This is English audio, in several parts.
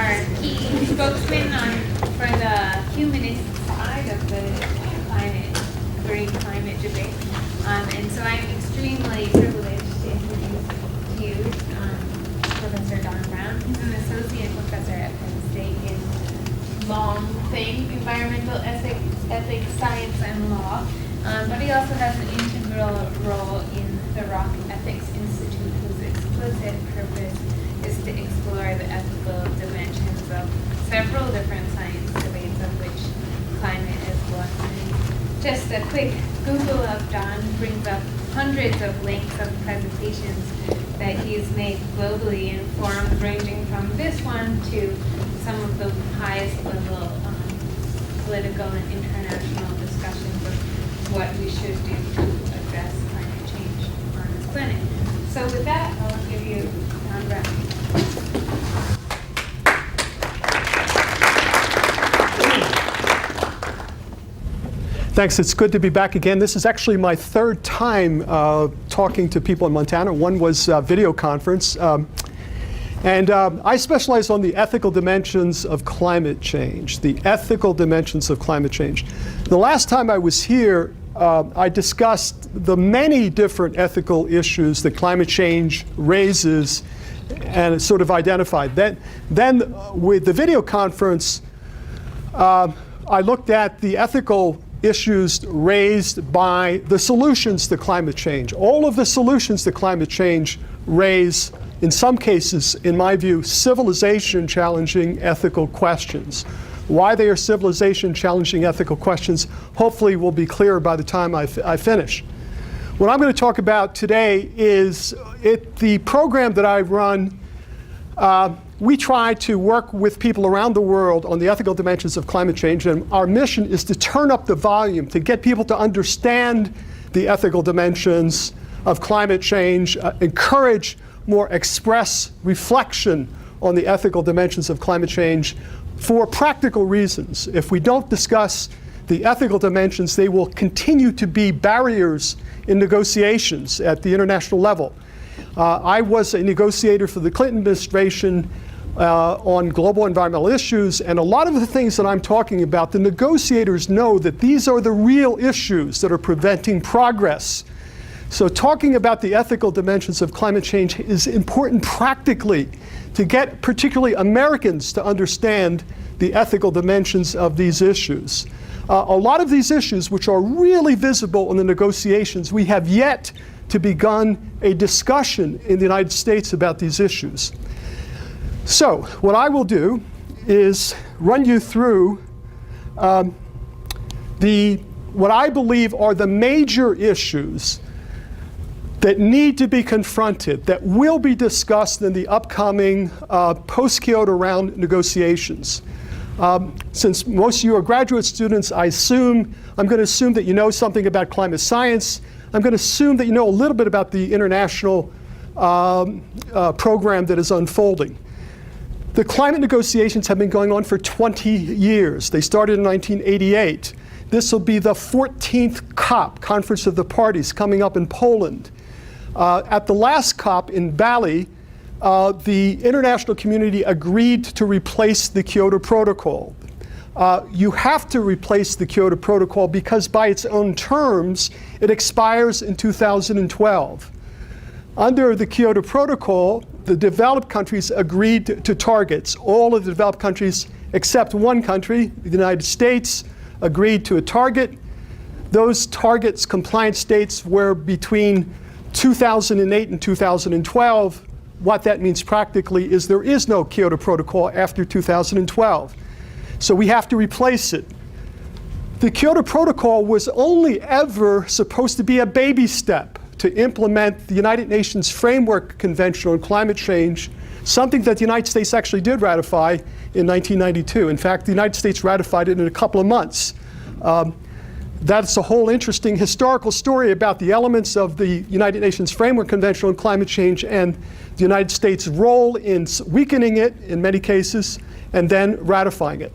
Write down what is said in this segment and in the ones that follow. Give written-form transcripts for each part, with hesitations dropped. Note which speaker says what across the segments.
Speaker 1: our key spokesman for the humanist side of the green climate debate. And so I'm extremely privileged to introduce to you Professor Don Brown. He's an associate professor at Penn State in long thing, environmental ethics, science, and law. But he also has an integral role in the Rock Ethics Institute, whose explicit purpose is to explore the ethical dimensions of several different science debates, of which climate is one. And just a quick Google of Don brings up hundreds of links of presentations that he's made globally in forums ranging from this one to some of the highest level political and international discussions of what we should do to address climate change on this planet. So with that, I'll give you Don Brown.
Speaker 2: Thanks. It's good to be back again. This is actually my third time talking to people in Montana. One was video conference. And I specialize on the ethical dimensions of climate change, the ethical dimensions of climate change. The last time I was here, I discussed the many different ethical issues that climate change raises and sort of identified. Then with the video conference, I looked at the ethical issues raised by the solutions to climate change. All of the solutions to climate change raise, in some cases, in my view, civilization-challenging ethical questions. Why they are civilization-challenging ethical questions, hopefully will be clear by the time I finish. What I'm going to talk about today is the program that I run. We try to work with people around the world on the ethical dimensions of climate change, and our mission is to turn up the volume, to get people to understand the ethical dimensions of climate change, encourage more express reflection on the ethical dimensions of climate change for practical reasons. If we don't discuss the ethical dimensions, they will continue to be barriers in negotiations at the international level. I was a negotiator for the Clinton administration on global environmental issues, and a lot of the things that I'm talking about, the negotiators know that these are the real issues that are preventing progress. So talking about the ethical dimensions of climate change is important practically to get particularly Americans to understand the ethical dimensions of these issues. A lot of these issues, which are really visible in the negotiations, we have yet to begin a discussion in the United States about these issues. So what I will do is run you through what I believe are the major issues that need to be confronted, that will be discussed in the upcoming post-Kyoto round negotiations. Since most of you are graduate students, I'm going to assume that you know something about climate science. I'm going to assume that you know a little bit about the international program that is unfolding. The climate negotiations have been going on for 20 years. They started in 1988. This will be the 14th COP, Conference of the Parties, coming up in Poland. At the last COP in Bali, the international community agreed to replace the Kyoto Protocol. You have to replace the Kyoto Protocol because by its own terms, it expires in 2012. Under the Kyoto Protocol, the developed countries agreed to targets. All of the developed countries except one country, the United States, agreed to a target. Those targets, compliance dates, were between 2008 and 2012. What that means practically is there is no Kyoto Protocol after 2012. So we have to replace it. The Kyoto Protocol was only ever supposed to be a baby step to implement the United Nations Framework Convention on Climate Change, something that the United States actually did ratify in 1992. In fact, the United States ratified it in a couple of months. That's a whole interesting historical story about the elements of the United Nations Framework Convention on Climate Change and the United States' role in weakening it in many cases and then ratifying it.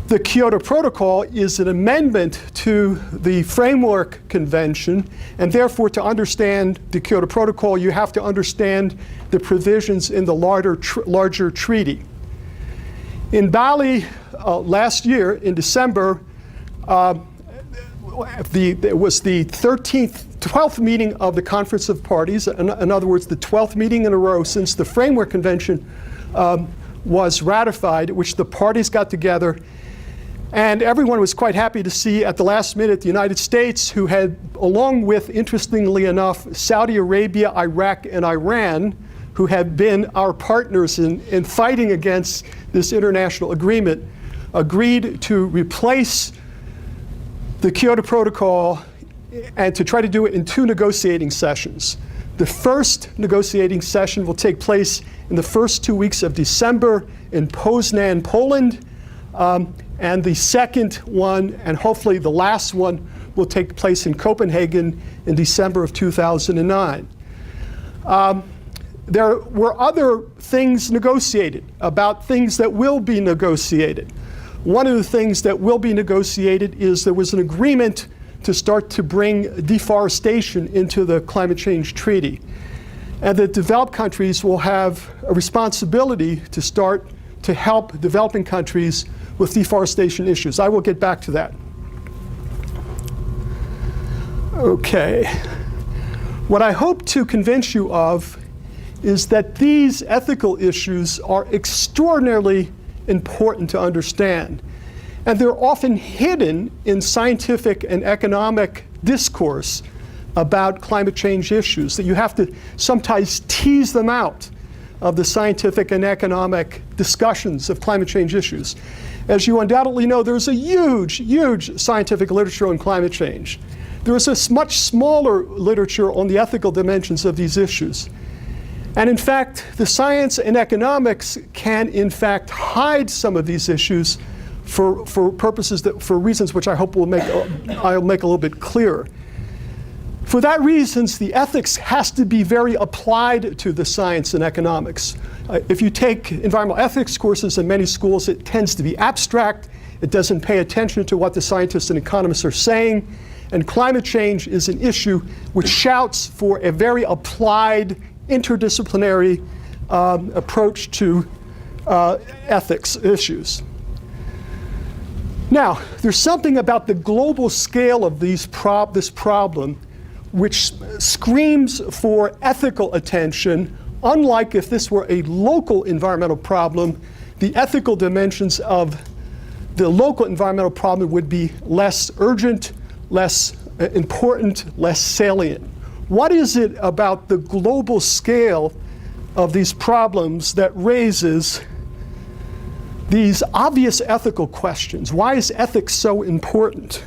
Speaker 2: The Kyoto Protocol is an amendment to the Framework Convention, and therefore to understand the Kyoto Protocol, you have to understand the provisions in the larger treaty. In Bali last year, in December, it was the 12th meeting of the Conference of Parties. In other words, the 12th meeting in a row since the Framework Convention was ratified, which the parties got together. And everyone was quite happy to see at the last minute the United States, who had, along with, interestingly enough, Saudi Arabia, Iraq, and Iran, who had been our partners in fighting against this international agreement, agreed to replace the Kyoto Protocol and to try to do it in 2 negotiating sessions. The first negotiating session will take place in the first 2 weeks of December in Poznan, Poland. And the second one, and hopefully the last one, will take place in Copenhagen in December of 2009. There were other things negotiated about things that will be negotiated. One of the things that will be negotiated is there was an agreement to start to bring deforestation into the climate change treaty. And the developed countries will have a responsibility to start to help developing countries with deforestation issues. I will get back to that. Okay. What I hope to convince you of is that these ethical issues are extraordinarily important to understand. And they're often hidden in scientific and economic discourse about climate change issues, that you have to sometimes tease them out of the scientific and economic discussions of climate change issues. As you undoubtedly know, there's a huge, huge scientific literature on climate change. There is a much smaller literature on the ethical dimensions of these issues. And in fact, the science and economics can in fact hide some of these issues for purposes for reasons which I hope I'll make a little bit clearer. For that reasons, the ethics has to be very applied to the science and economics. If you take environmental ethics courses in many schools, it tends to be abstract. It doesn't pay attention to what the scientists and economists are saying. And climate change is an issue which shouts for a very applied, interdisciplinary approach to ethics issues. Now, there's something about the global scale of this problem which screams for ethical attention. Unlike if this were a local environmental problem, the ethical dimensions of the local environmental problem would be less urgent, less important, less salient. What is it about the global scale of these problems that raises these obvious ethical questions? Why is ethics so important?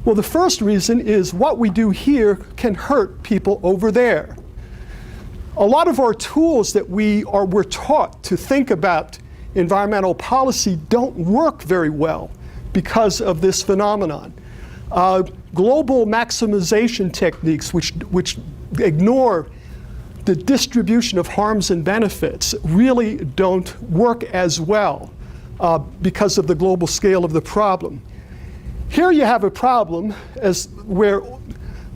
Speaker 2: Well, the first reason is what we do here can hurt people over there. A lot of our tools that we're taught to think about environmental policy don't work very well because of this phenomenon. Global maximization techniques which ignore the distribution of harms and benefits really don't work as well because of the global scale of the problem. Here you have a problem where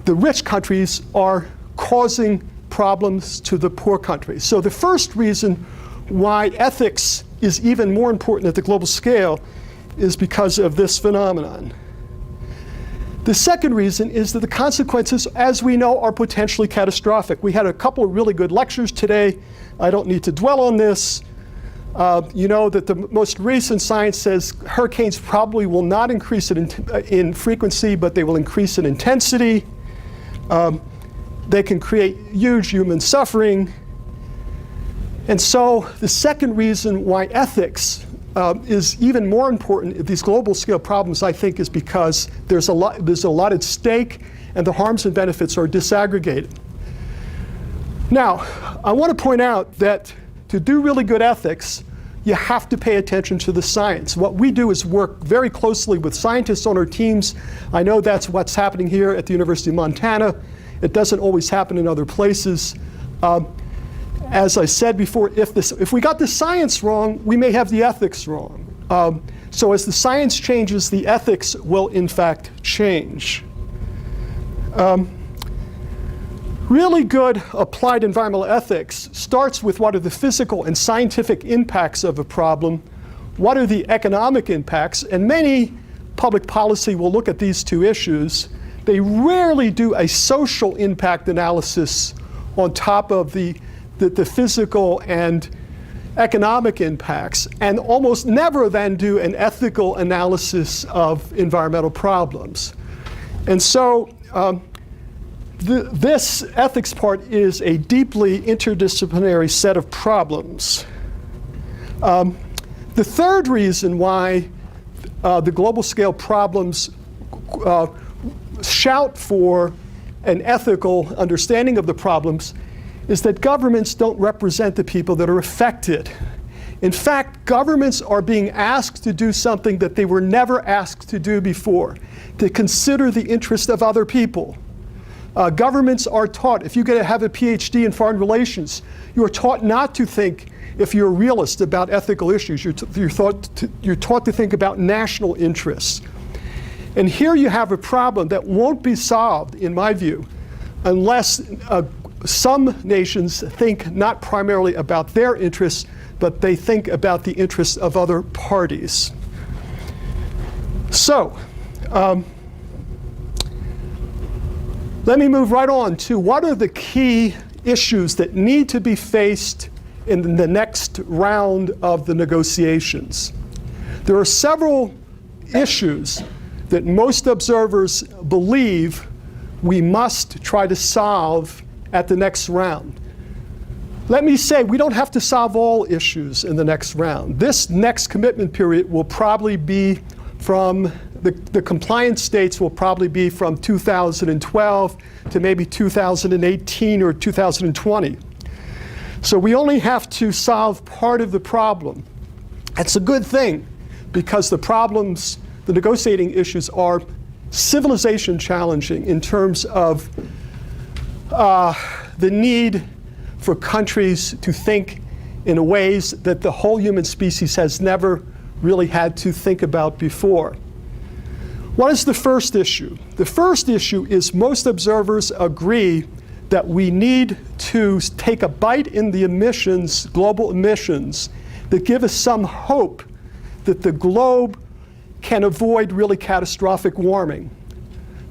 Speaker 2: the rich countries are causing problems to the poor countries. So the first reason why ethics is even more important at the global scale is because of this phenomenon. The second reason is that the consequences, as we know, are potentially catastrophic. We had a couple of really good lectures today. I don't need to dwell on this. You know that the most recent science says hurricanes probably will not increase in frequency, but they will increase in intensity. They can create huge human suffering. And so the second reason why ethics is even more important in these global scale problems, I think, is because there's a lot at stake and the harms and benefits are disaggregated. Now, I want to point out that to do really good ethics, you have to pay attention to the science. What we do is work very closely with scientists on our teams. I know that's what's happening here at the University of Montana. It doesn't always happen in other places. As I said before, if we got the science wrong, we may have the ethics wrong. So as the science changes, the ethics will in fact change. Really good applied environmental ethics starts with what are the physical and scientific impacts of a problem. what are the economic impacts? And many public policy will look at these two issues. They rarely do a social impact analysis on top of the physical and economic impacts, and almost never then do an ethical analysis of environmental problems. And so this ethics part is a deeply interdisciplinary set of problems. The third reason why the global scale problems shout for an ethical understanding of the problems is that governments don't represent the people that are affected. In fact, governments are being asked to do something that they were never asked to do before, to consider the interest of other people. Governments are taught, if you have a PhD in foreign relations, you are taught not to think, if you're a realist, about ethical issues. You're taught to think about national interests. And here you have a problem that won't be solved, in my view, unless some nations think not primarily about their interests, but they think about the interests of other parties. So, let me move right on to what are the key issues that need to be faced in the next round of the negotiations. There are several issues that most observers believe we must try to solve at the next round. Let me say, we don't have to solve all issues in the next round. This next commitment period will probably be from, the compliance states will probably be from 2012 to maybe 2018 or 2020. So we only have to solve part of the problem. That's a good thing, because the problems, the negotiating issues are civilization challenging in terms of the need for countries to think in ways that the whole human species has never really had to think about before. What is the first issue? The first issue is most observers agree that we need to take a bite in the emissions, global emissions, that give us some hope that the globe can avoid really catastrophic warming.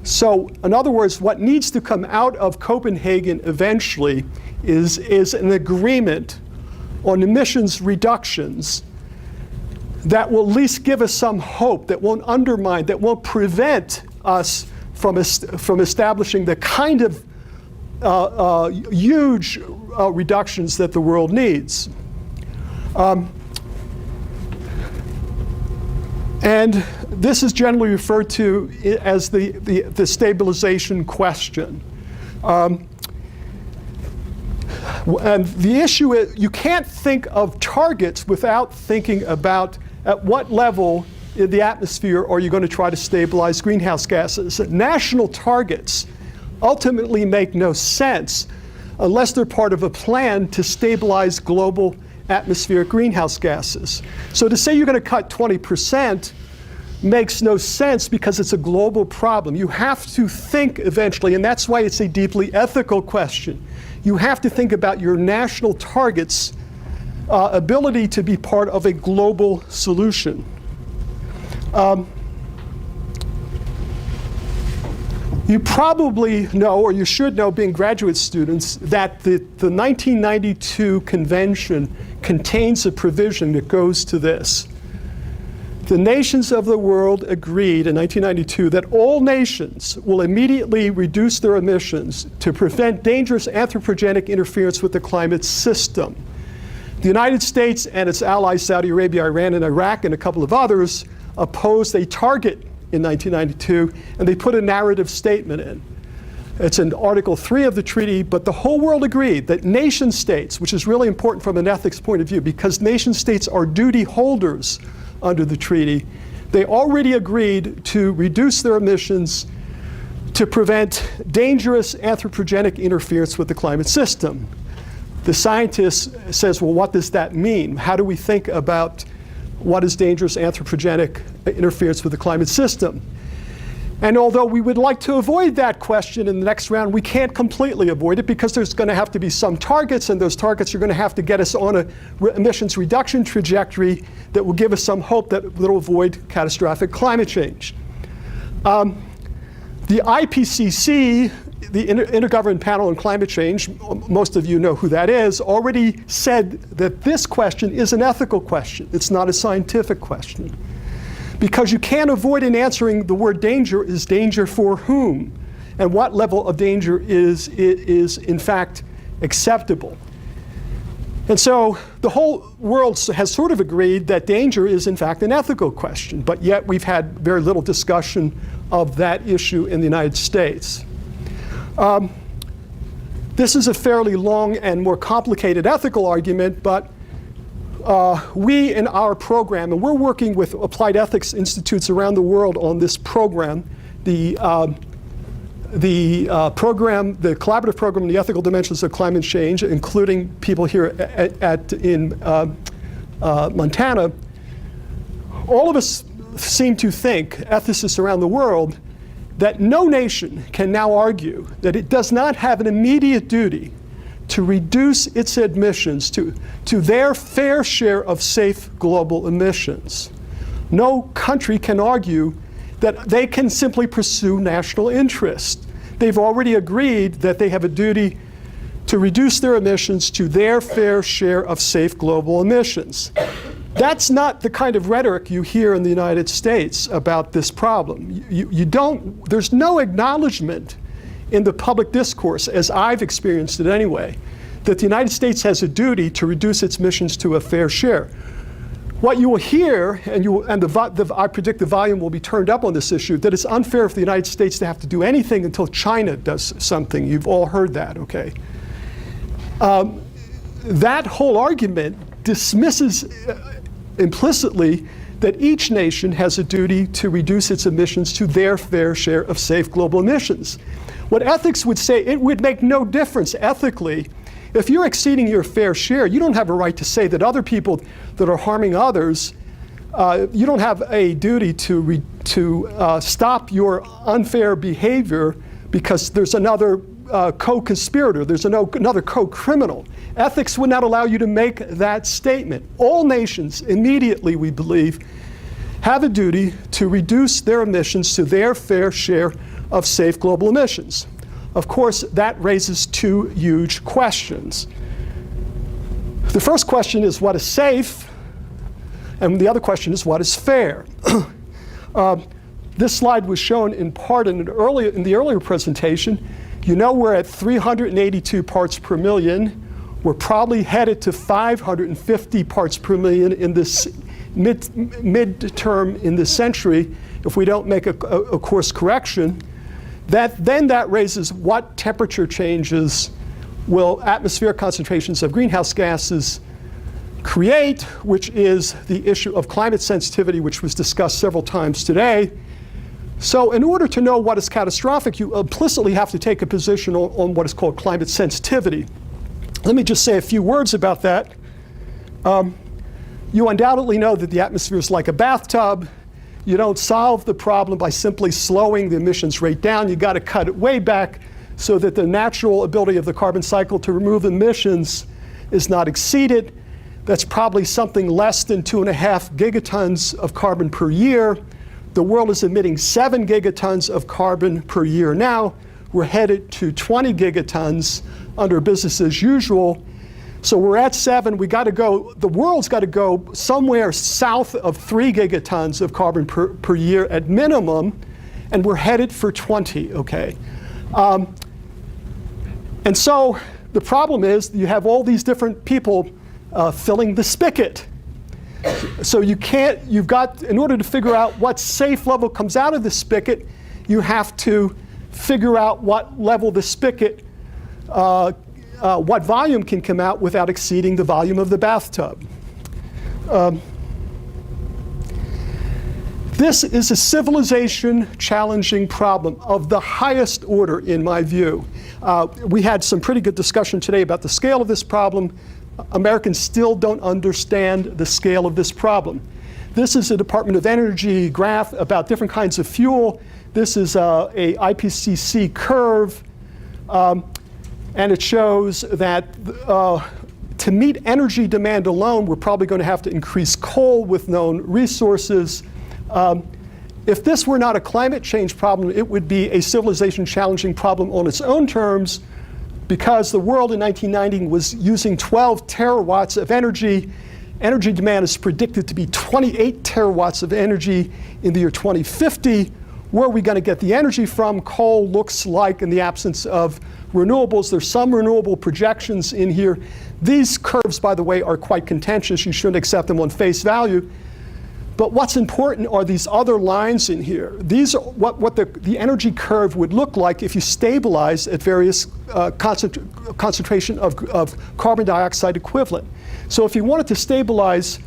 Speaker 2: So, in other words, what needs to come out of Copenhagen eventually is an agreement on emissions reductions that will at least give us some hope, that won't undermine, that won't prevent us from establishing the kind of huge reductions that the world needs. And this is generally referred to as the stabilization question. And the issue is, you can't think of targets without thinking about at what level in the atmosphere are you going to try to stabilize greenhouse gases. National targets ultimately make no sense unless they're part of a plan to stabilize global atmospheric greenhouse gases. So to say you're going to cut 20% makes no sense, because it's a global problem. You have to think eventually, and that's why it's a deeply ethical question. You have to think about your national targets' ability to be part of a global solution. You probably know, or you should know, being graduate students, that the 1992 convention contains a provision that goes to this. The nations of the world agreed in 1992 that all nations will immediately reduce their emissions to prevent dangerous anthropogenic interference with the climate system. The United States and its allies, Saudi Arabia, Iran, and Iraq, and a couple of others, opposed a target in 1992, and they put a narrative statement in. It's in Article 3 of the treaty, but the whole world agreed that nation states, which is really important from an ethics point of view, because nation states are duty holders under the treaty, they already agreed to reduce their emissions to prevent dangerous anthropogenic interference with the climate system. The scientist says, well, what does that mean? How do we think about what is dangerous anthropogenic interference with the climate system? And although we would like to avoid that question in the next round, we can't completely avoid it because there's going to have to be some targets, and those targets are going to have to get us on a emissions reduction trajectory that will give us some hope that will avoid catastrophic climate change. The IPCC, the Intergovernmental Panel on Climate Change, most of you know who that is, already said that this question is an ethical question. It's not a scientific question. Because you can't avoid in answering the word danger is danger for whom? And what level of danger is in fact acceptable? And so the whole world has sort of agreed that danger is in fact an ethical question, but yet we've had very little discussion of that issue in the United States. This is a fairly long and more complicated ethical argument, but we in our program, and we're working with applied ethics institutes around the world on this program, the collaborative program on the ethical dimensions of climate change, including people here in Montana. All of us seem to think, ethicists around the world, that no nation can now argue that it does not have an immediate duty to reduce its emissions to their fair share of safe global emissions. No country can argue that they can simply pursue national interest. They've already agreed that they have a duty to reduce their emissions to their fair share of safe global emissions. That's not the kind of rhetoric you hear in the United States about this problem. There's no acknowledgement in the public discourse, as I've experienced it anyway, that the United States has a duty to reduce its emissions to a fair share. What you will hear, I predict the volume will be turned up on this issue, that it's unfair for the United States to have to do anything until China does something. You've all heard that, okay? That whole argument dismisses implicitly that each nation has a duty to reduce its emissions to their fair share of safe global emissions. What ethics would say, it would make no difference ethically. If you're exceeding your fair share, you don't have a right to say that other people that are harming others, you don't have a duty to stop your unfair behavior because there's another co-conspirator, there's another co-criminal. Ethics would not allow you to make that statement. All nations immediately, we believe, have a duty to reduce their emissions to their fair share of safe global emissions. Of course, that raises two huge questions. The first question is what is safe, and the other question is what is fair. This slide was shown in part in the earlier presentation. You know we're at 382 parts per million. We're probably headed to 550 parts per million in this mid-term in this century if we don't make a course correction. Then that raises what temperature changes will atmospheric concentrations of greenhouse gases create, which is the issue of climate sensitivity, which was discussed several times today. So in order to know what is catastrophic, you implicitly have to take a position on what is called climate sensitivity. Let me just say a few words about that. You undoubtedly know that the atmosphere is like a bathtub. You don't solve the problem by simply slowing the emissions rate down. You got to cut it way back so that the natural ability of the carbon cycle to remove emissions is not exceeded. That's probably something less than 2.5 gigatons of carbon per year. The world is emitting 7 gigatons of carbon per year now. We're headed to 20 gigatons under business as usual. So we're at 7, the world's got to go somewhere south of 3 gigatons of carbon per year at minimum, and we're headed for 20, okay? And so the problem is you have all these different people filling the spigot. So in order to figure out what safe level comes out of the spigot, you have to figure out what level the spigot, what volume can come out without exceeding the volume of the bathtub. This is a civilization-challenging problem of the highest order, in my view. We had some pretty good discussion today about the scale of this problem. Americans still don't understand the scale of this problem. This is a Department of Energy graph about different kinds of fuel This is a IPCC curve, and it shows that to meet energy demand alone, we're probably going to have to increase coal with known resources. If this were not a climate change problem, it would be a civilization challenging problem on its own terms, because the world in 1990 was using 12 terawatts of energy. Energy demand is predicted to be 28 terawatts of energy in the year 2050. Where are we going to get the energy from? Coal looks like, in the absence of renewables, there's some renewable projections in here. These curves, by the way, are quite contentious. You shouldn't accept them on face value. But what's important are these other lines in here. These are what the energy curve would look like if you stabilize at various concentration of carbon dioxide equivalent. So if you wanted to stabilize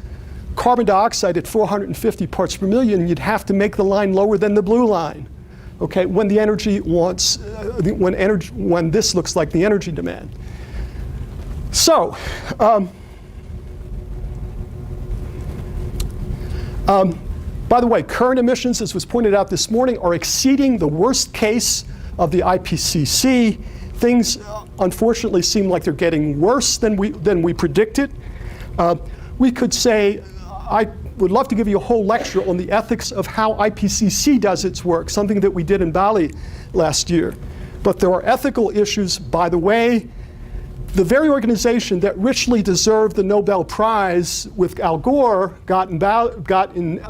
Speaker 2: carbon dioxide at 450 parts per million, you'd have to make the line lower than the blue line. Okay, when the energy wants, when this looks like the energy demand. So, by the way, current emissions, as was pointed out this morning, are exceeding the worst case of the IPCC. Things, unfortunately, seem like they're getting worse than we predicted. We could say, I would love to give you a whole lecture on the ethics of how IPCC does its work, something that we did in Bali last year. But there are ethical issues, by the way. The very organization that richly deserved the Nobel Prize with Al Gore got in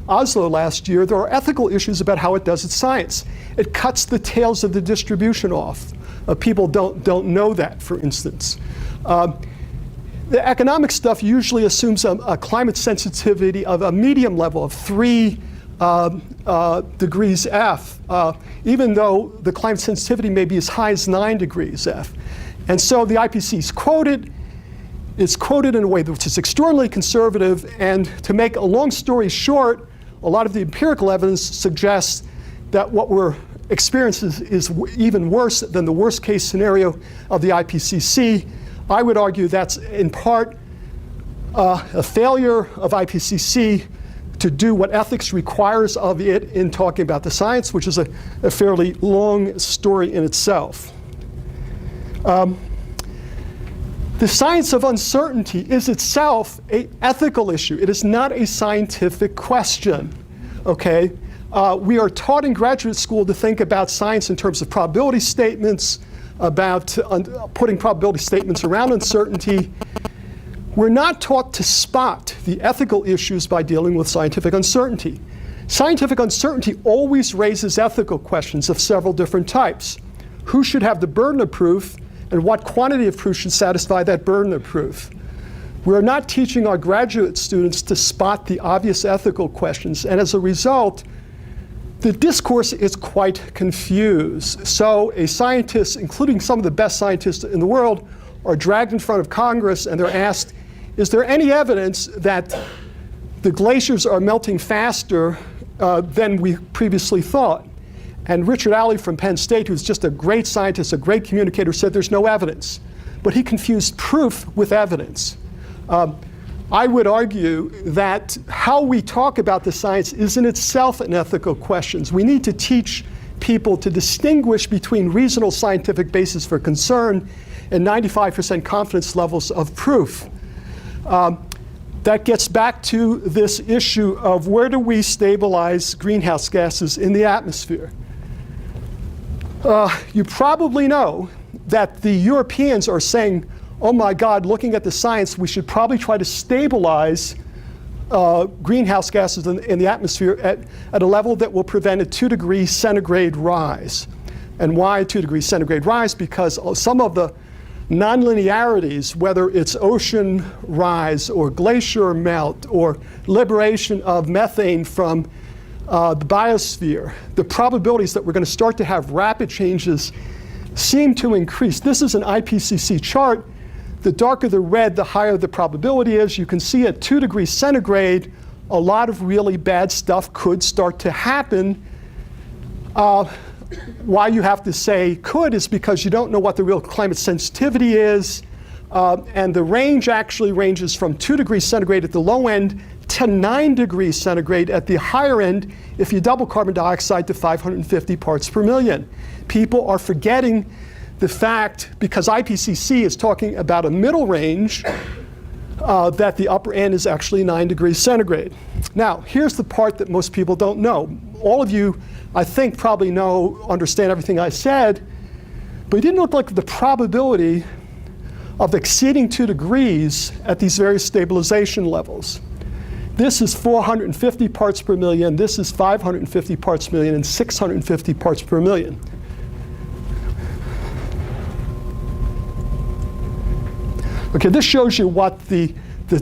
Speaker 2: Oslo last year. There are ethical issues about how it does its science. It cuts the tails of the distribution off. People don't know that, for instance. The economic stuff usually assumes a climate sensitivity of a medium level of 3 degrees F, even though the climate sensitivity may be as high as 9 degrees F. And so the IPCC is quoted. It's quoted in a way which is extraordinarily conservative. And to make a long story short, a lot of the empirical evidence suggests that what we're experiencing is even worse than the worst case scenario of the IPCC. I would argue that's in part a failure of IPCC to do what ethics requires of it in talking about the science, which is a fairly long story in itself. The science of uncertainty is itself an ethical issue. It is not a scientific question, okay? We are taught in graduate school to think about science in terms of probability statements, about putting probability statements around uncertainty. We're not taught to spot the ethical issues by dealing with scientific uncertainty. Scientific uncertainty always raises ethical questions of several different types. Who should have the burden of proof, and what quantity of proof should satisfy that burden of proof? We're not teaching our graduate students to spot the obvious ethical questions, and as a result, the discourse is quite confused. So a scientist, including some of the best scientists in the world, are dragged in front of Congress and they're asked, is there any evidence that the glaciers are melting faster than we previously thought? And Richard Alley from Penn State, who's just a great scientist, a great communicator, said there's no evidence. But he confused proof with evidence. I would argue that how we talk about the science is in itself an ethical question. We need to teach people to distinguish between reasonable scientific basis for concern and 95% confidence levels of proof. That gets back to this issue of where do we stabilize greenhouse gases in the atmosphere? You probably know that the Europeans are saying, oh my God, looking at the science, we should probably try to stabilize greenhouse gases in the atmosphere at a level that will prevent a 2 degree centigrade rise. And why a 2 degree centigrade rise? Because some of the nonlinearities, whether it's ocean rise or glacier melt or liberation of methane from the biosphere, the probabilities that we're going to start to have rapid changes seem to increase. This is an IPCC chart. The darker the red, the higher the probability is. You can see at 2 degrees centigrade, a lot of really bad stuff could start to happen. Why you have to say could is because you don't know what the real climate sensitivity is. And the range actually ranges from 2 degrees centigrade at the low end to 9 degrees centigrade at the higher end if you double carbon dioxide to 550 parts per million. People are forgetting the fact, because IPCC is talking about a middle range, that the upper end is actually 9 degrees centigrade. Now, here's the part that most people don't know. All of you, I think, probably understand everything I said, but it didn't look like the probability of exceeding 2 degrees at these various stabilization levels. This is 450 parts per million, this is 550 parts per million, and 650 parts per million. Okay, this shows you what the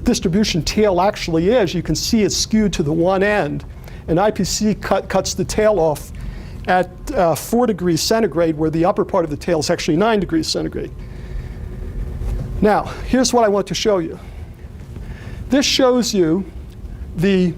Speaker 2: distribution tail actually is. You can see it's skewed to the one end. And IPCC cuts the tail off at 4 degrees centigrade, where the upper part of the tail is actually 9 degrees centigrade. Now, here's what I want to show you. This shows you that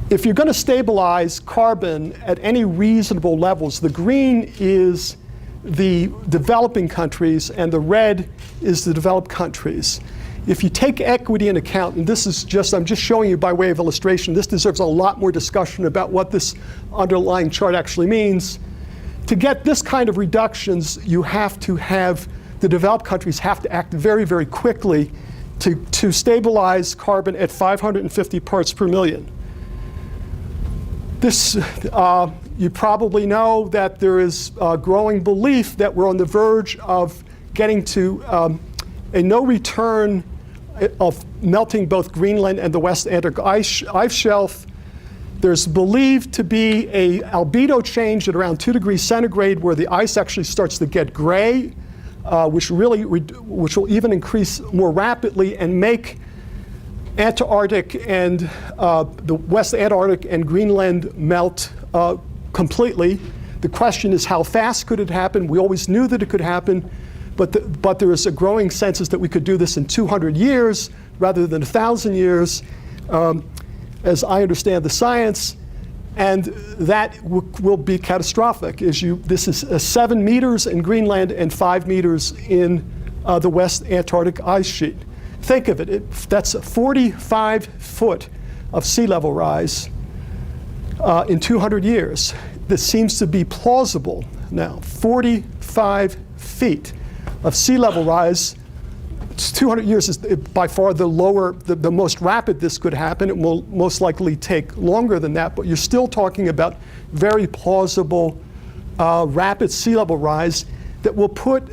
Speaker 2: if you're going to stabilize carbon at any reasonable levels, the green is the developing countries and the red is the developed countries. If you take equity into account, and this is just, I'm just showing you by way of illustration, this deserves a lot more discussion about what this underlying chart actually means. To get this kind of reductions, you have to have, the developed countries have to act very, very quickly to stabilize carbon at 550 parts per million. This, you probably know that there is a growing belief that we're on the verge of getting to a no return of melting both Greenland and the West Antarctic ice shelf. There's believed to be a albedo change at around 2 degrees centigrade where the ice actually starts to get gray, which will even increase more rapidly and make Antarctic and the West Antarctic and Greenland melt completely. The question is, how fast could it happen? We always knew that it could happen, but there is a growing consensus that we could do this in 200 years rather than 1,000 years, as I understand the science, and that will be catastrophic. This is 7 meters in Greenland and 5 meters in the West Antarctic ice sheet. Think of it, that's a 45 foot of sea level rise in 200 years. This seems to be plausible now. 45 feet of sea level rise. 200 years is by far the most rapid this could happen. It will most likely take longer than that, but you're still talking about very plausible rapid sea level rise that will put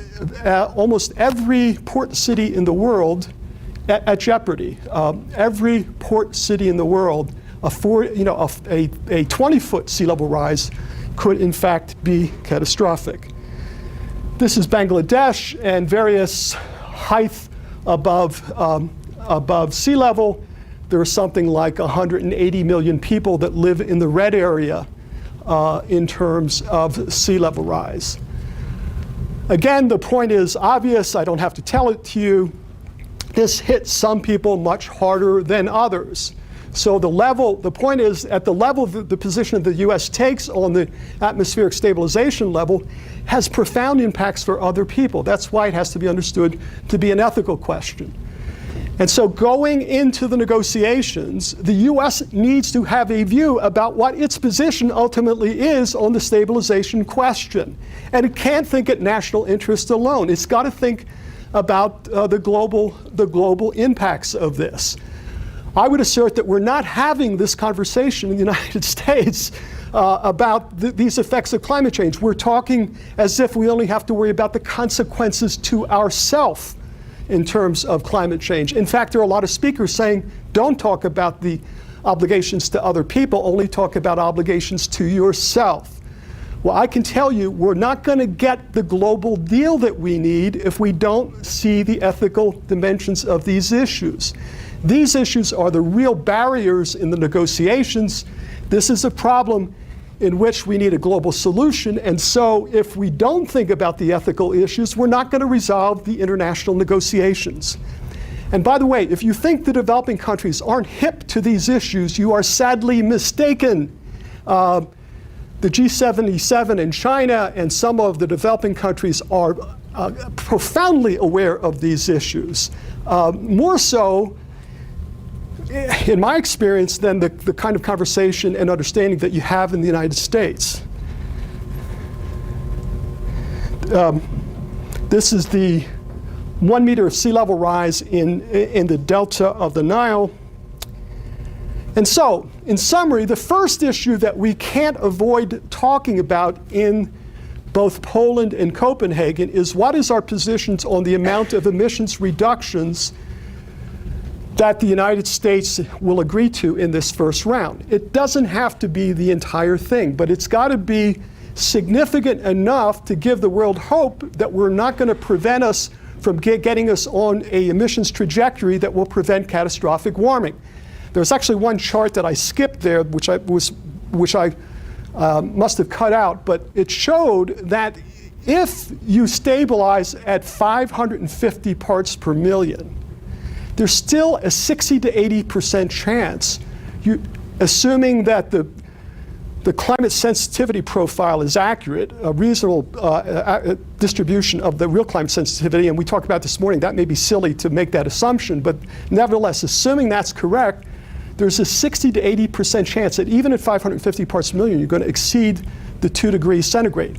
Speaker 2: almost every port city in the world at jeopardy. Every port city in the world, a 20-foot sea level rise could in fact be catastrophic. This is Bangladesh and various height above sea level. There are something like 180 million people that live in the red area in terms of sea level rise. Again, the point is obvious. I don't have to tell it to you. This hits some people much harder than others. So the point is, at the level the position the US takes on the atmospheric stabilization level has profound impacts for other people. That's why it has to be understood to be an ethical question. And so going into the negotiations, the US needs to have a view about what its position ultimately is on the stabilization question. And it can't think at national interest alone. It's got to think about the global impacts of this. I would assert that we're not having this conversation in the United States about these effects of climate change. We're talking as if we only have to worry about the consequences to ourselves in terms of climate change. In fact, there are a lot of speakers saying, don't talk about the obligations to other people, only talk about obligations to yourself. Well, I can tell you, we're not going to get the global deal that we need if we don't see the ethical dimensions of these issues. These issues are the real barriers in the negotiations. This is a problem in which we need a global solution, and so if we don't think about the ethical issues, we're not going to resolve the international negotiations. And by the way, if you think the developing countries aren't hip to these issues, you are sadly mistaken. The G77 in China and some of the developing countries are profoundly aware of these issues, more so, in my experience, than the kind of conversation and understanding that you have in the United States. This is the 1 meter of sea level rise in the delta of the Nile. And so, in summary, the first issue that we can't avoid talking about in both Poland and Copenhagen is what is our positions on the amount of emissions reductions that the United States will agree to in this first round. It doesn't have to be the entire thing, but it's got to be significant enough to give the world hope that we're not going to prevent us from getting us on an emissions trajectory that will prevent catastrophic warming. There's actually one chart that I skipped there, which I must have cut out, but it showed that if you stabilize at 550 parts per million, there's still a 60 to 80% chance, assuming that the climate sensitivity profile is accurate, a reasonable distribution of the real climate sensitivity, and we talked about this morning, that may be silly to make that assumption, but nevertheless, assuming that's correct, there's a 60 to 80% chance that even at 550 parts per million, you're going to exceed the 2 degrees centigrade.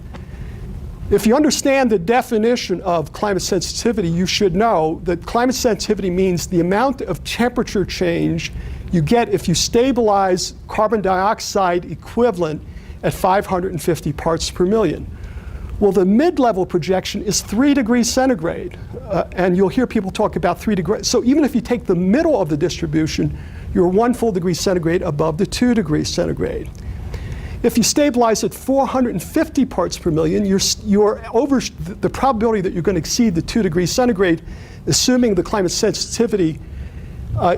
Speaker 2: If you understand the definition of climate sensitivity, you should know that climate sensitivity means the amount of temperature change you get if you stabilize carbon dioxide equivalent at 550 parts per million. Well, the mid-level projection is 3 degrees centigrade, and you'll hear people talk about 3 degrees. So even if you take the middle of the distribution, you're 1 full degree centigrade above the 2 degrees centigrade. If you stabilize at 450 parts per million, you're over the probability that you're going to exceed the 2 degrees centigrade, assuming the climate sensitivity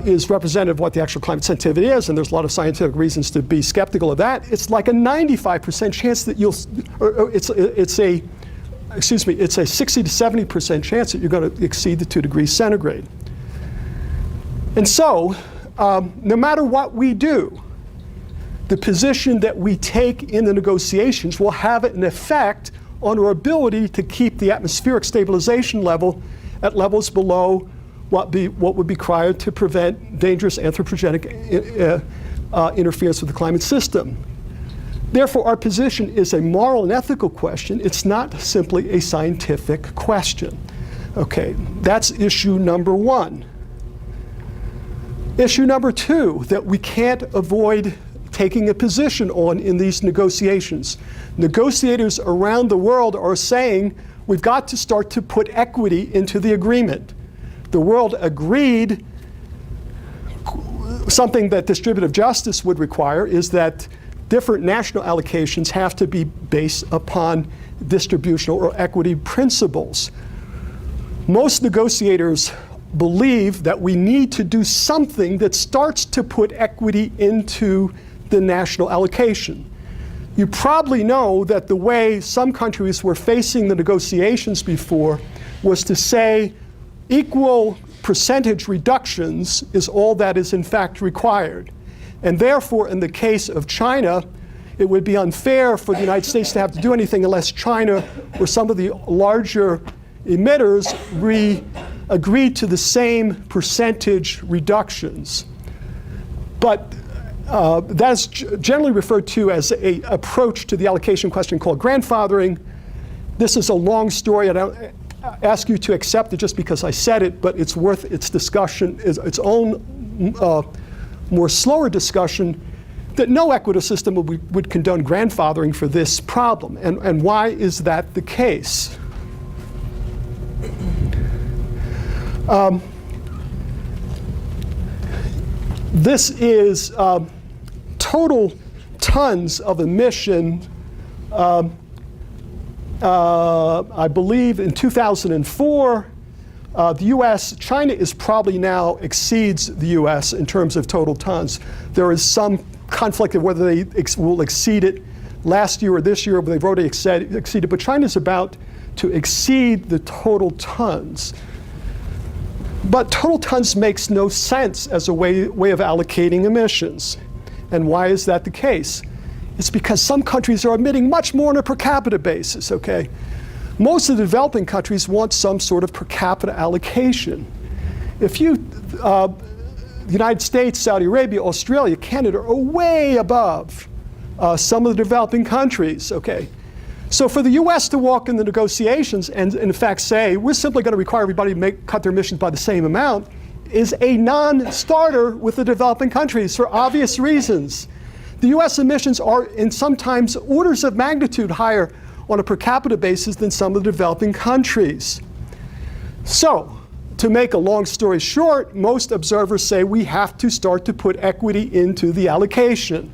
Speaker 2: is representative of what the actual climate sensitivity is, and there's a lot of scientific reasons to be skeptical of that. It's like a 95% chance that it's a 60 to 70% chance that you're going to exceed the 2 degrees centigrade. And so, no matter what we do, the position that we take in the negotiations will have an effect on our ability to keep the atmospheric stabilization level at levels below what would be required to prevent dangerous anthropogenic interference with the climate system. Therefore, our position is a moral and ethical question. It's not simply a scientific question. Okay, that's issue number one. Issue number two that we can't avoid taking a position on in these negotiations. Negotiators around the world are saying we've got to start to put equity into the agreement. The world agreed something that distributive justice would require is that different national allocations have to be based upon distributional or equity principles. Most negotiators believe that we need to do something that starts to put equity into the national allocation. You probably know that the way some countries were facing the negotiations before was to say equal percentage reductions is all that is in fact required. And therefore, in the case of China, it would be unfair for the United States to have to do anything unless China or some of the larger emitters agreed to the same percentage reductions. But that's generally referred to as an approach to the allocation question called grandfathering. This is a long story. I don't ask you to accept it just because I said it, but it's worth its discussion, its own more slower discussion, that no equitable system would condone grandfathering for this problem. And why is that the case? This is total tons of emission. I believe in 2004, the US, China is probably now exceeds the US in terms of total tons. There is some conflict of whether they will exceed it last year or this year, but they've already exceeded. But China's about to exceed the total tons. But total tons makes no sense as a way of allocating emissions. And why is that the case? It's because some countries are emitting much more on a per capita basis, okay? Most of the developing countries want some sort of per capita allocation. If you, the United States, Saudi Arabia, Australia, Canada are way above some of the developing countries, okay? So for the US to walk in the negotiations and in fact say, we're simply going to require everybody to cut their emissions by the same amount, is a non-starter with the developing countries for obvious reasons. The US emissions are in sometimes orders of magnitude higher on a per capita basis than some of the developing countries. So, to make a long story short, most observers say we have to start to put equity into the allocation.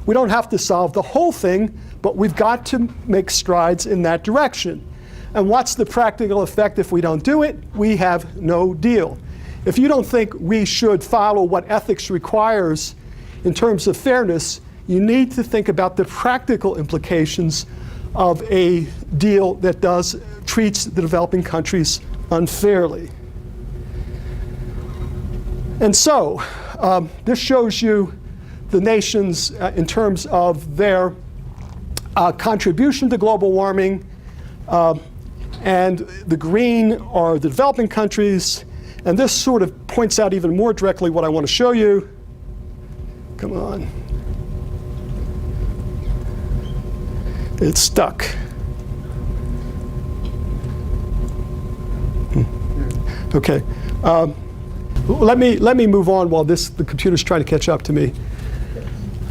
Speaker 2: We don't have to solve the whole thing, but we've got to make strides in that direction. And what's the practical effect if we don't do it? We have no deal. If you don't think we should follow what ethics requires in terms of fairness, you need to think about the practical implications of a deal that treats the developing countries unfairly. And so, this shows you the nations in terms of their contribution to global warming, and the green are the developing countries, and this sort of points out even more directly what I want to show you. Come on. It's stuck. Okay. Let me move on while the computer's trying to catch up to me.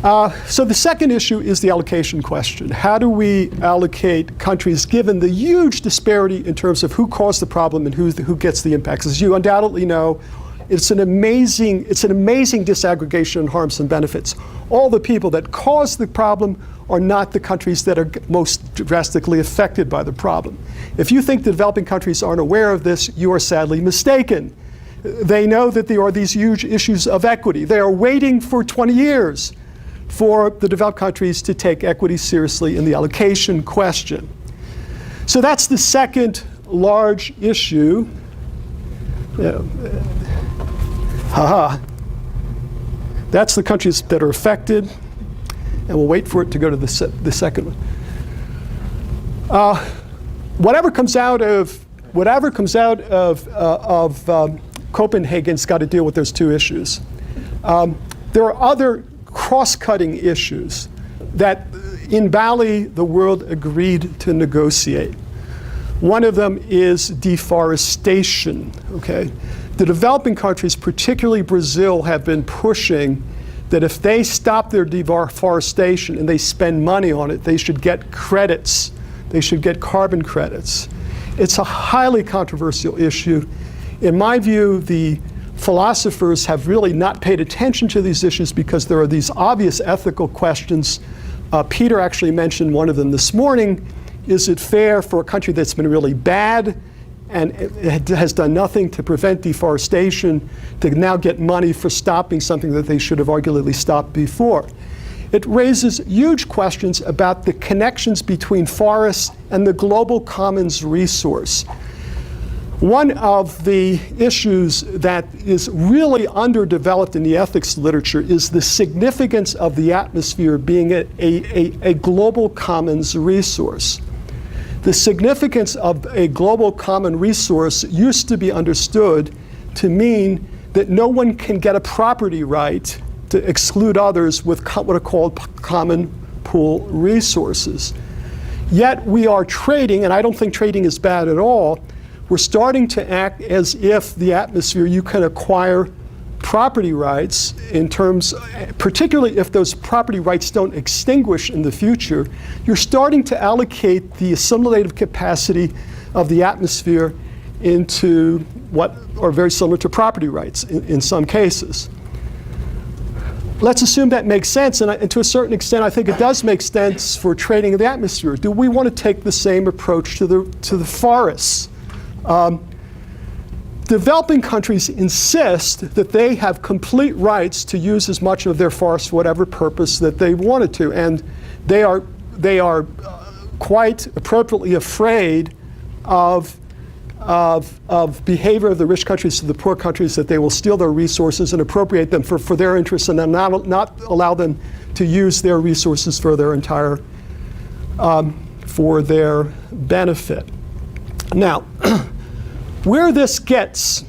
Speaker 2: So the second issue is the allocation question. How do we allocate countries given the huge disparity in terms of who caused the problem and who gets the impacts? As you undoubtedly know, it's an amazing disaggregation in harms and benefits. All the people that cause the problem are not the countries that are most drastically affected by the problem. If you think the developing countries aren't aware of this, you are sadly mistaken. They know that there are these huge issues of equity. They are waiting for 20 years for the developed countries to take equity seriously in the allocation question. So that's the second large issue. That's the countries that are affected, and we'll wait for it to go to the second one. Whatever comes out of Copenhagen's got to deal with those two issues. There are other cross-cutting issues that in Bali the world agreed to negotiate. One of them is deforestation, okay? The developing countries, particularly Brazil, have been pushing that if they stop their deforestation and they spend money on it, they should get credits. They should get carbon credits. It's a highly controversial issue. In my view, the philosophers have really not paid attention to these issues because there are these obvious ethical questions. Peter actually mentioned one of them this morning. Is it fair for a country that's been really bad and it has done nothing to prevent deforestation to now get money for stopping something that they should have arguably stopped before? It raises huge questions about the connections between forests and the global commons resource. One of the issues that is really underdeveloped in the ethics literature is the significance of the atmosphere being a global commons resource. The significance of a global common resource used to be understood to mean that no one can get a property right to exclude others with what are called common pool resources. Yet we are trading, and I don't think trading is bad at all. We're starting to act as if the atmosphere, you can acquire property rights in terms, particularly if those property rights don't extinguish in the future, you're starting to allocate the assimilative capacity of the atmosphere into what are very similar to property rights in some cases. Let's assume that makes sense, and to a certain extent I think it does make sense for trading in the atmosphere. Do we want to take the same approach to the forests? Developing countries insist that they have complete rights to use as much of their forests for whatever purpose that they wanted to, and they are quite appropriately afraid of behavior of the rich countries to the poor countries, that they will steal their resources and appropriate them for their interests and then not allow them to use their resources for their entire for their benefit. Now, where this gets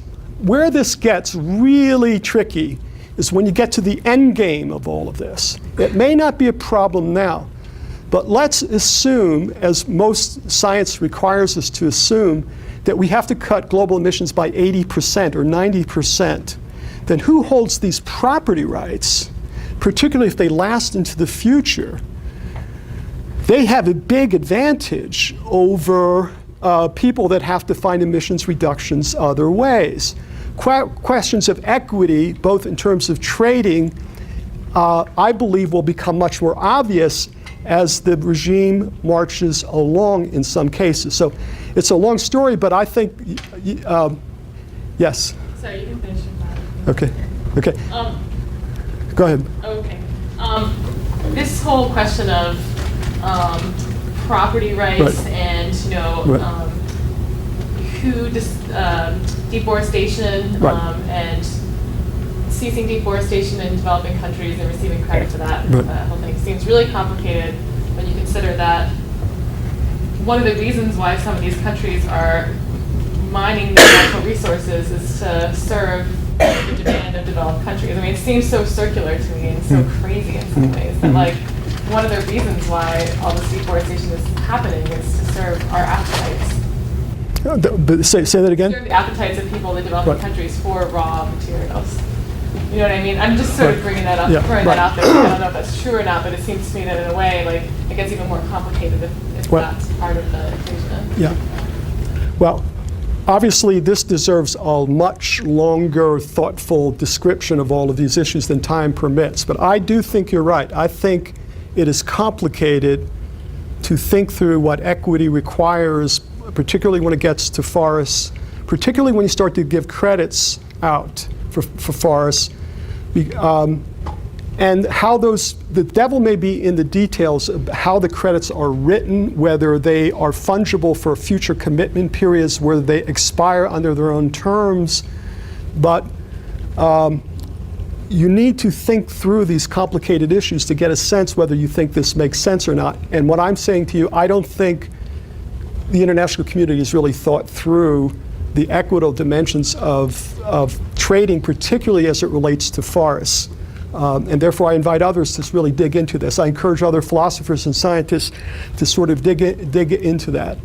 Speaker 2: really tricky is when you get to the end game of all of this. It may not be a problem now, but let's assume, as most science requires us to assume, that we have to cut global emissions by 80% or 90%. Then who holds these property rights, particularly if they last into the future? They have a big advantage over people that have to find emissions reductions other ways. Questions of equity, both in terms of trading, I believe will become much more obvious as the regime marches along in some cases. So it's a long story, but I think, yes?
Speaker 3: Sorry, you can finish your thought.
Speaker 2: Okay, okay. Go ahead.
Speaker 3: Okay. This whole question of property rights
Speaker 2: Right.
Speaker 3: and,
Speaker 2: Right.
Speaker 3: Deforestation
Speaker 2: Right.
Speaker 3: and ceasing deforestation in developing countries and receiving credit for that
Speaker 2: Right.
Speaker 3: whole thing seems really complicated when you consider that one of the reasons why some of these countries are mining their natural resources is to serve the demand of developed countries. I mean, it seems so circular to me and so crazy in some ways that, like, one of the reasons why all this deforestation is happening is to serve our appetites.
Speaker 2: But say that again?
Speaker 3: Serve the appetites of people in the developing
Speaker 2: Right.
Speaker 3: countries for raw materials. You know what I mean? I'm just sort of
Speaker 2: Right.
Speaker 3: bringing that up,
Speaker 2: Yeah,
Speaker 3: throwing
Speaker 2: right.
Speaker 3: that out there. I don't know if that's true or not, but it seems to me that in a way, like, it gets even more complicated if
Speaker 2: Right.
Speaker 3: that's part of the equation.
Speaker 2: Yeah. Well, obviously, this deserves a much longer, thoughtful description of all of these issues than time permits. But I do think you're right. I think it is complicated to think through what equity requires, particularly when it gets to forests, particularly when you start to give credits out for forests. And how the devil may be in the details of how the credits are written, whether they are fungible for future commitment periods, whether they expire under their own terms. But you need to think through these complicated issues to get a sense whether you think this makes sense or not. And what I'm saying to you, I don't think the international community has really thought through the equitable dimensions of trading, particularly as it relates to forests. And therefore, I invite others to really dig into this. I encourage other philosophers and scientists to sort of dig into that.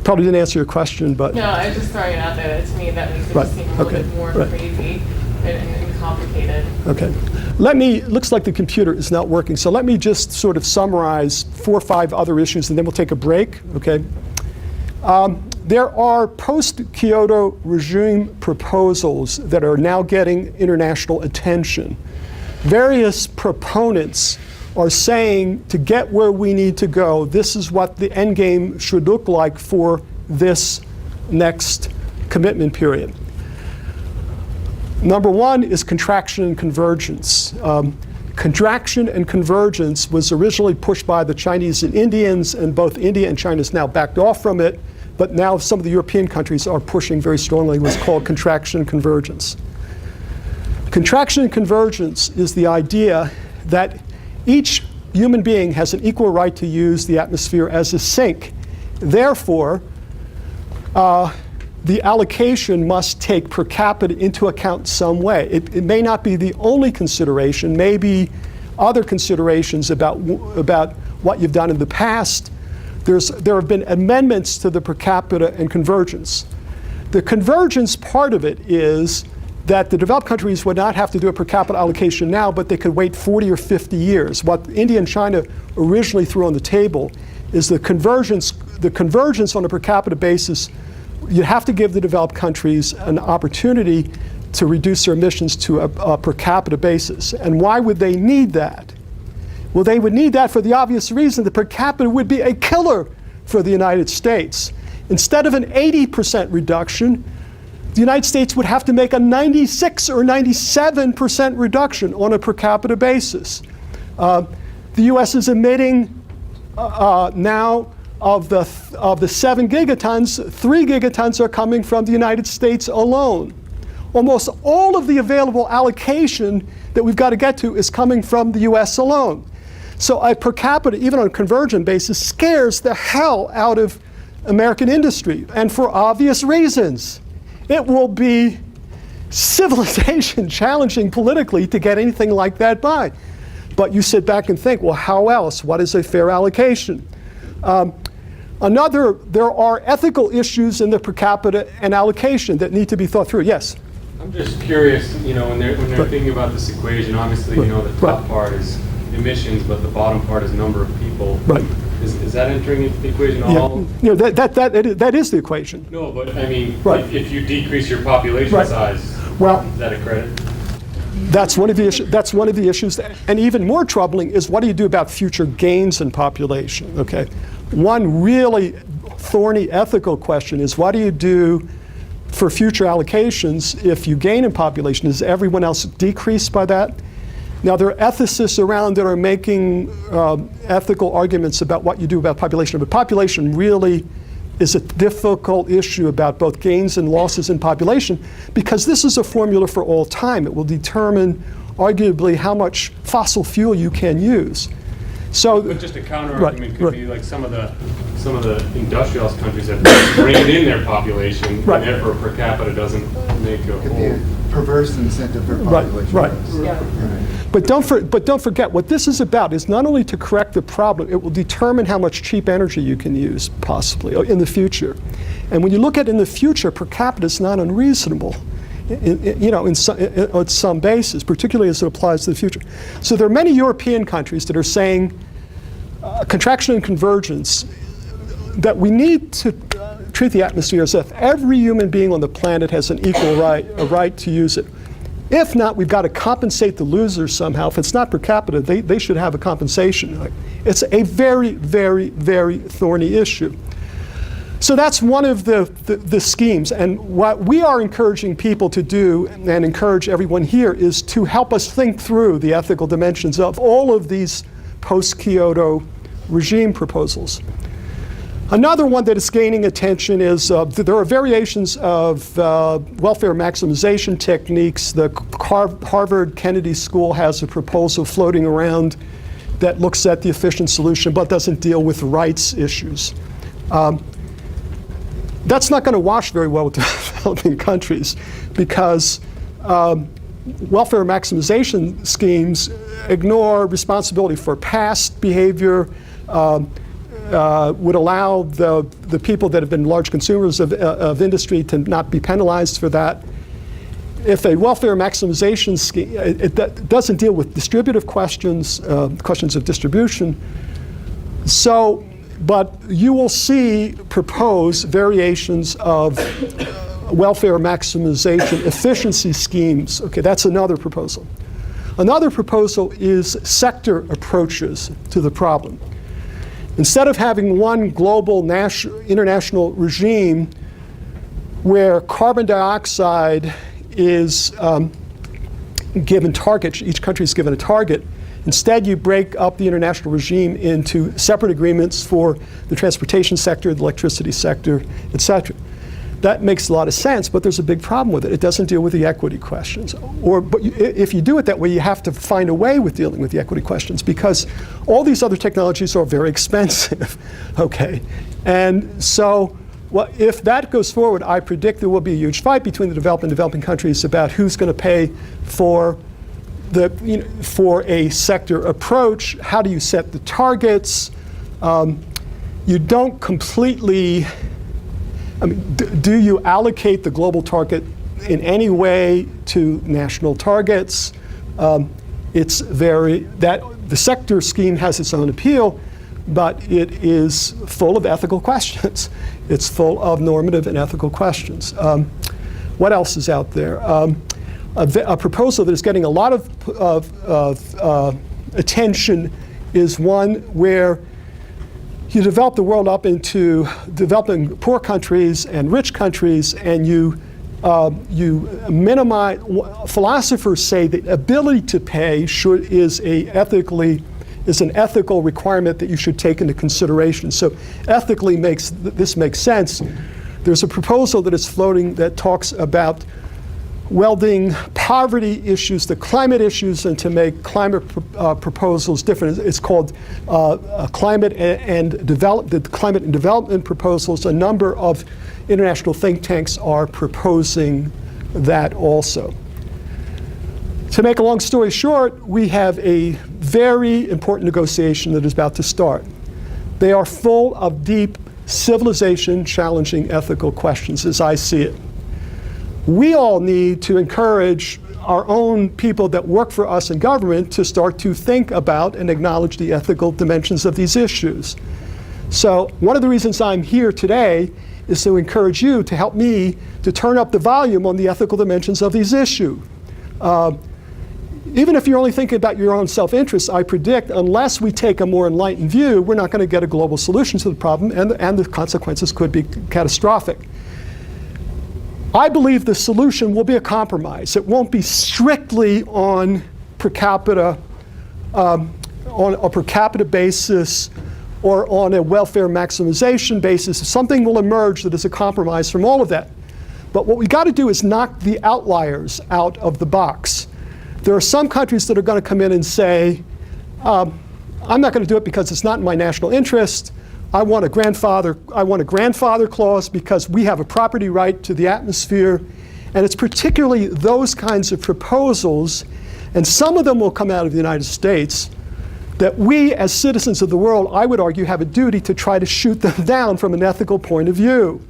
Speaker 2: Probably didn't answer your question, but
Speaker 3: No, I was just throwing it out there. That to me, that makes it
Speaker 2: Right.
Speaker 3: just seem a little
Speaker 2: Okay.
Speaker 3: bit more
Speaker 2: Right.
Speaker 3: crazy and complicated.
Speaker 2: okay. Looks like the computer is not working, so let me just sort of summarize 4 or 5 other issues, and then we'll take a break, okay? There are post-Kyoto regime proposals that are now getting international attention. Various proponents are saying, to get where we need to go, this is what the end game should look like for this next commitment period. Number one is contraction and convergence. Contraction and convergence was originally pushed by the Chinese and Indians, and both India and China has now backed off from it, but now some of the European countries are pushing very strongly what's called contraction and convergence. Contraction and convergence is the idea that each human being has an equal right to use the atmosphere as a sink. Therefore, the allocation must take per capita into account some way. It may not be the only consideration, maybe other considerations about what you've done in the past. There have been amendments to the per capita and convergence. The convergence part of it is that the developed countries would not have to do a per capita allocation now, but they could wait 40 or 50 years. What India and China originally threw on the table is the convergence on a per capita basis. You have to give the developed countries an opportunity to reduce their emissions to a per capita basis. And why would they need that? Well, they would need that for the obvious reason that per capita would be a killer for the United States. Instead of an 80% reduction, the United States would have to make a 96 or 97% reduction on a per capita basis. The U.S. is emitting now of the 7 gigatons, 3 gigatons are coming from the United States alone. Almost all of the available allocation that we've got to get to is coming from the U.S. alone. So a per capita, even on a convergent basis, scares the hell out of American industry, and for obvious reasons. It will be civilization challenging politically to get anything like that by. But you sit back and think, well, how else? What is a fair allocation? There are ethical issues in the per capita and allocation that need to be thought through. Yes?
Speaker 4: I'm just curious, when they're thinking about this equation, obviously, the top part is emissions, but the bottom part is number of people.
Speaker 2: Right.
Speaker 4: Is that entering into the equation at all?
Speaker 2: That is the equation.
Speaker 4: No, but I mean,
Speaker 2: Right.
Speaker 4: if you decrease your population
Speaker 2: Right.
Speaker 4: size,
Speaker 2: Well,
Speaker 4: is that a credit?
Speaker 2: that's one of the issues. And even more troubling is, what do you do about future gains in population? Okay. One really thorny ethical question is, what do you do for future allocations if you gain in population? Does everyone else decrease by that? Now, there are ethicists around that are making ethical arguments about what you do about population, but population really is a difficult issue about both gains and losses in population, because this is a formula for all time. It will determine, arguably, how much fossil fuel you can use. So,
Speaker 4: But just a counter
Speaker 2: Right,
Speaker 4: argument could
Speaker 2: right.
Speaker 4: be like some of the industrialist countries have reined in their population,
Speaker 2: Right.
Speaker 4: and therefore per capita doesn't make a
Speaker 5: It could be a
Speaker 4: whole.
Speaker 5: perverse incentive for
Speaker 2: Right,
Speaker 5: population
Speaker 2: right.
Speaker 5: growth.
Speaker 3: Yeah.
Speaker 2: but don't forget, what this is about is not only to correct the problem, it will determine how much cheap energy you can use, possibly, in the future. And when you look at in the future, per capita is not unreasonable, on some basis, particularly as it applies to the future. So there are many European countries that are saying contraction and convergence, that we need to treat the atmosphere as if every human being on the planet has an equal right to use it. If not, we've got to compensate the losers somehow. If it's not per capita, they should have a compensation. It's a very, very, very thorny issue. So that's one of the schemes. And what we are encouraging people to do, and encourage everyone here, is to help us think through the ethical dimensions of all of these post-Kyoto regime proposals. Another one that is gaining attention is there are variations of welfare maximization techniques. The Harvard Kennedy School has a proposal floating around that looks at the efficient solution but doesn't deal with rights issues. That's not going to wash very well with developing countries, because welfare maximization schemes ignore responsibility for past behavior, would allow the people that have been large consumers of industry to not be penalized for that. If a welfare maximization scheme, it doesn't deal with distributive questions, questions of distribution. So, but you will see proposed variations of welfare maximization efficiency schemes. Okay, that's another proposal. Another proposal is sector approaches to the problem. Instead of having one global international regime where carbon dioxide is given targets, each country is given a target, instead you break up the international regime into separate agreements for the transportation sector, the electricity sector, et cetera. That makes a lot of sense, but there's a big problem with it. It doesn't deal with the equity questions. But if you do it that way, you have to find a way with dealing with the equity questions, because all these other technologies are very expensive, okay? And so if that goes forward, I predict there will be a huge fight between the developed and developing countries about who's going to pay for for a sector approach. How do you set the targets? You don't completely, do you allocate the global target in any way to national targets? The sector scheme has its own appeal, but it is full of ethical questions. It's full of normative and ethical questions. What else is out there? A proposal that is getting a lot of attention is one where you develop the world up into developing poor countries and rich countries, and you minimize. Philosophers say the ability to pay is an ethical requirement that you should take into consideration. So ethically this makes sense. There's a proposal that is floating that talks about welding poverty issues to climate issues and to make climate proposals different. It's called climate and development proposals. A number of international think tanks are proposing that also. To make a long story short, we have a very important negotiation that is about to start. They are full of deep civilization-challenging ethical questions, as I see it. We all need to encourage our own people that work for us in government to start to think about and acknowledge the ethical dimensions of these issues. So one of the reasons I'm here today is to encourage you to help me to turn up the volume on the ethical dimensions of these issues. Even if you're only thinking about your own self-interest, I predict unless we take a more enlightened view, we're not going to get a global solution to the problem, and the consequences could be catastrophic. I believe the solution will be a compromise. It won't be strictly on per capita, on a per capita basis, or on a welfare maximization basis. Something will emerge that is a compromise from all of that. But what we got to do is knock the outliers out of the box. There are some countries that are going to come in and say, I'm not going to do it because it's not in my national interest. I want a grandfather clause because we have a property right to the atmosphere. And it's particularly those kinds of proposals, and some of them will come out of the United States, that we as citizens of the world, I would argue, have a duty to try to shoot them down from an ethical point of view.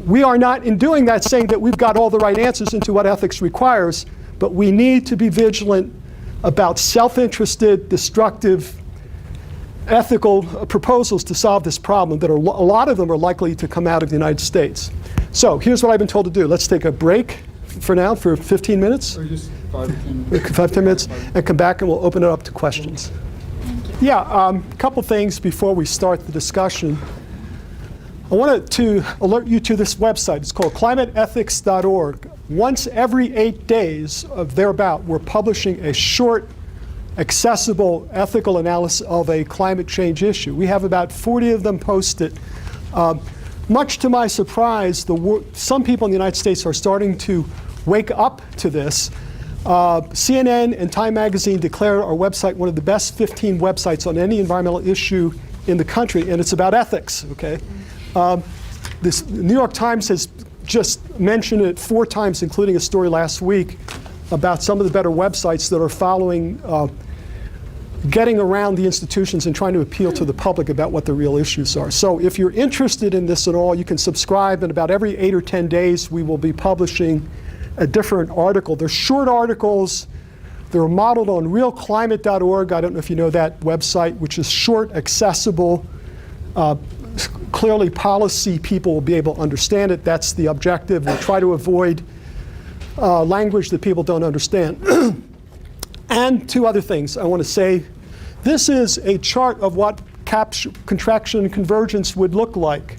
Speaker 2: We are not, in doing that, saying that we've got all the right answers into what ethics requires, but we need to be vigilant about self-interested, destructive, ethical proposals to solve this problem that a lot of them are likely to come out of the United States. So here's what I've been told to do. Let's take a break for now for 15 minutes.
Speaker 5: Or just 5 or 10
Speaker 2: 5, 10 minutes, and come back and we'll open it up to questions. Yeah, a couple things before we start the discussion. I wanted to alert you to this website. It's called climateethics.org. Once every 8 days of thereabout, we're publishing a short, accessible ethical analysis of a climate change issue. We have about 40 of them posted. Much to my surprise, some people in the United States are starting to wake up to this. CNN and Time Magazine declared our website one of the best 15 websites on any environmental issue in the country, and it's about ethics, okay? This New York Times has just mentioned it 4 times, including a story last week about some of the better websites that are following, getting around the institutions and trying to appeal to the public about what the real issues are. So if you're interested in this at all, you can subscribe, and about every 8 or 10 days we will be publishing a different article. They're short articles. They're modeled on realclimate.org. I don't know if you know that website, which is short, accessible. Clearly policy people will be able to understand it. That's the objective. We try to avoid language that people don't understand. And 2 other things I want to say. This is a chart of what contraction and convergence would look like.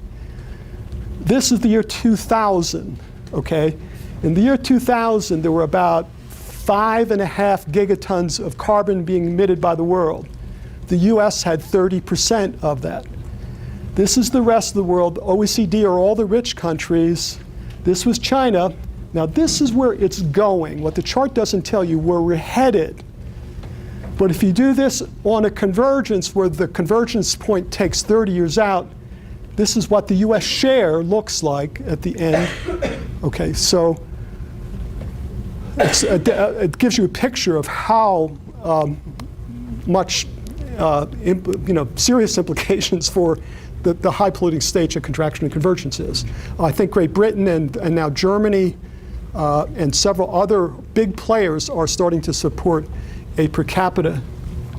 Speaker 2: This is the year 2000, okay? In the year 2000, there were about 5.5 gigatons of carbon being emitted by the world. The US had 30% of that. This is the rest of the world. The OECD are all the rich countries. This was China. Now this is where it's going. What the chart doesn't tell you, where we're headed. But if you do this on a convergence where the convergence point takes 30 years out, this is what the US share looks like at the end. Okay, so it gives you a picture of how much serious implications for the high polluting stage of contraction and convergence is. I think Great Britain and now Germany and several other big players are starting to support a per capita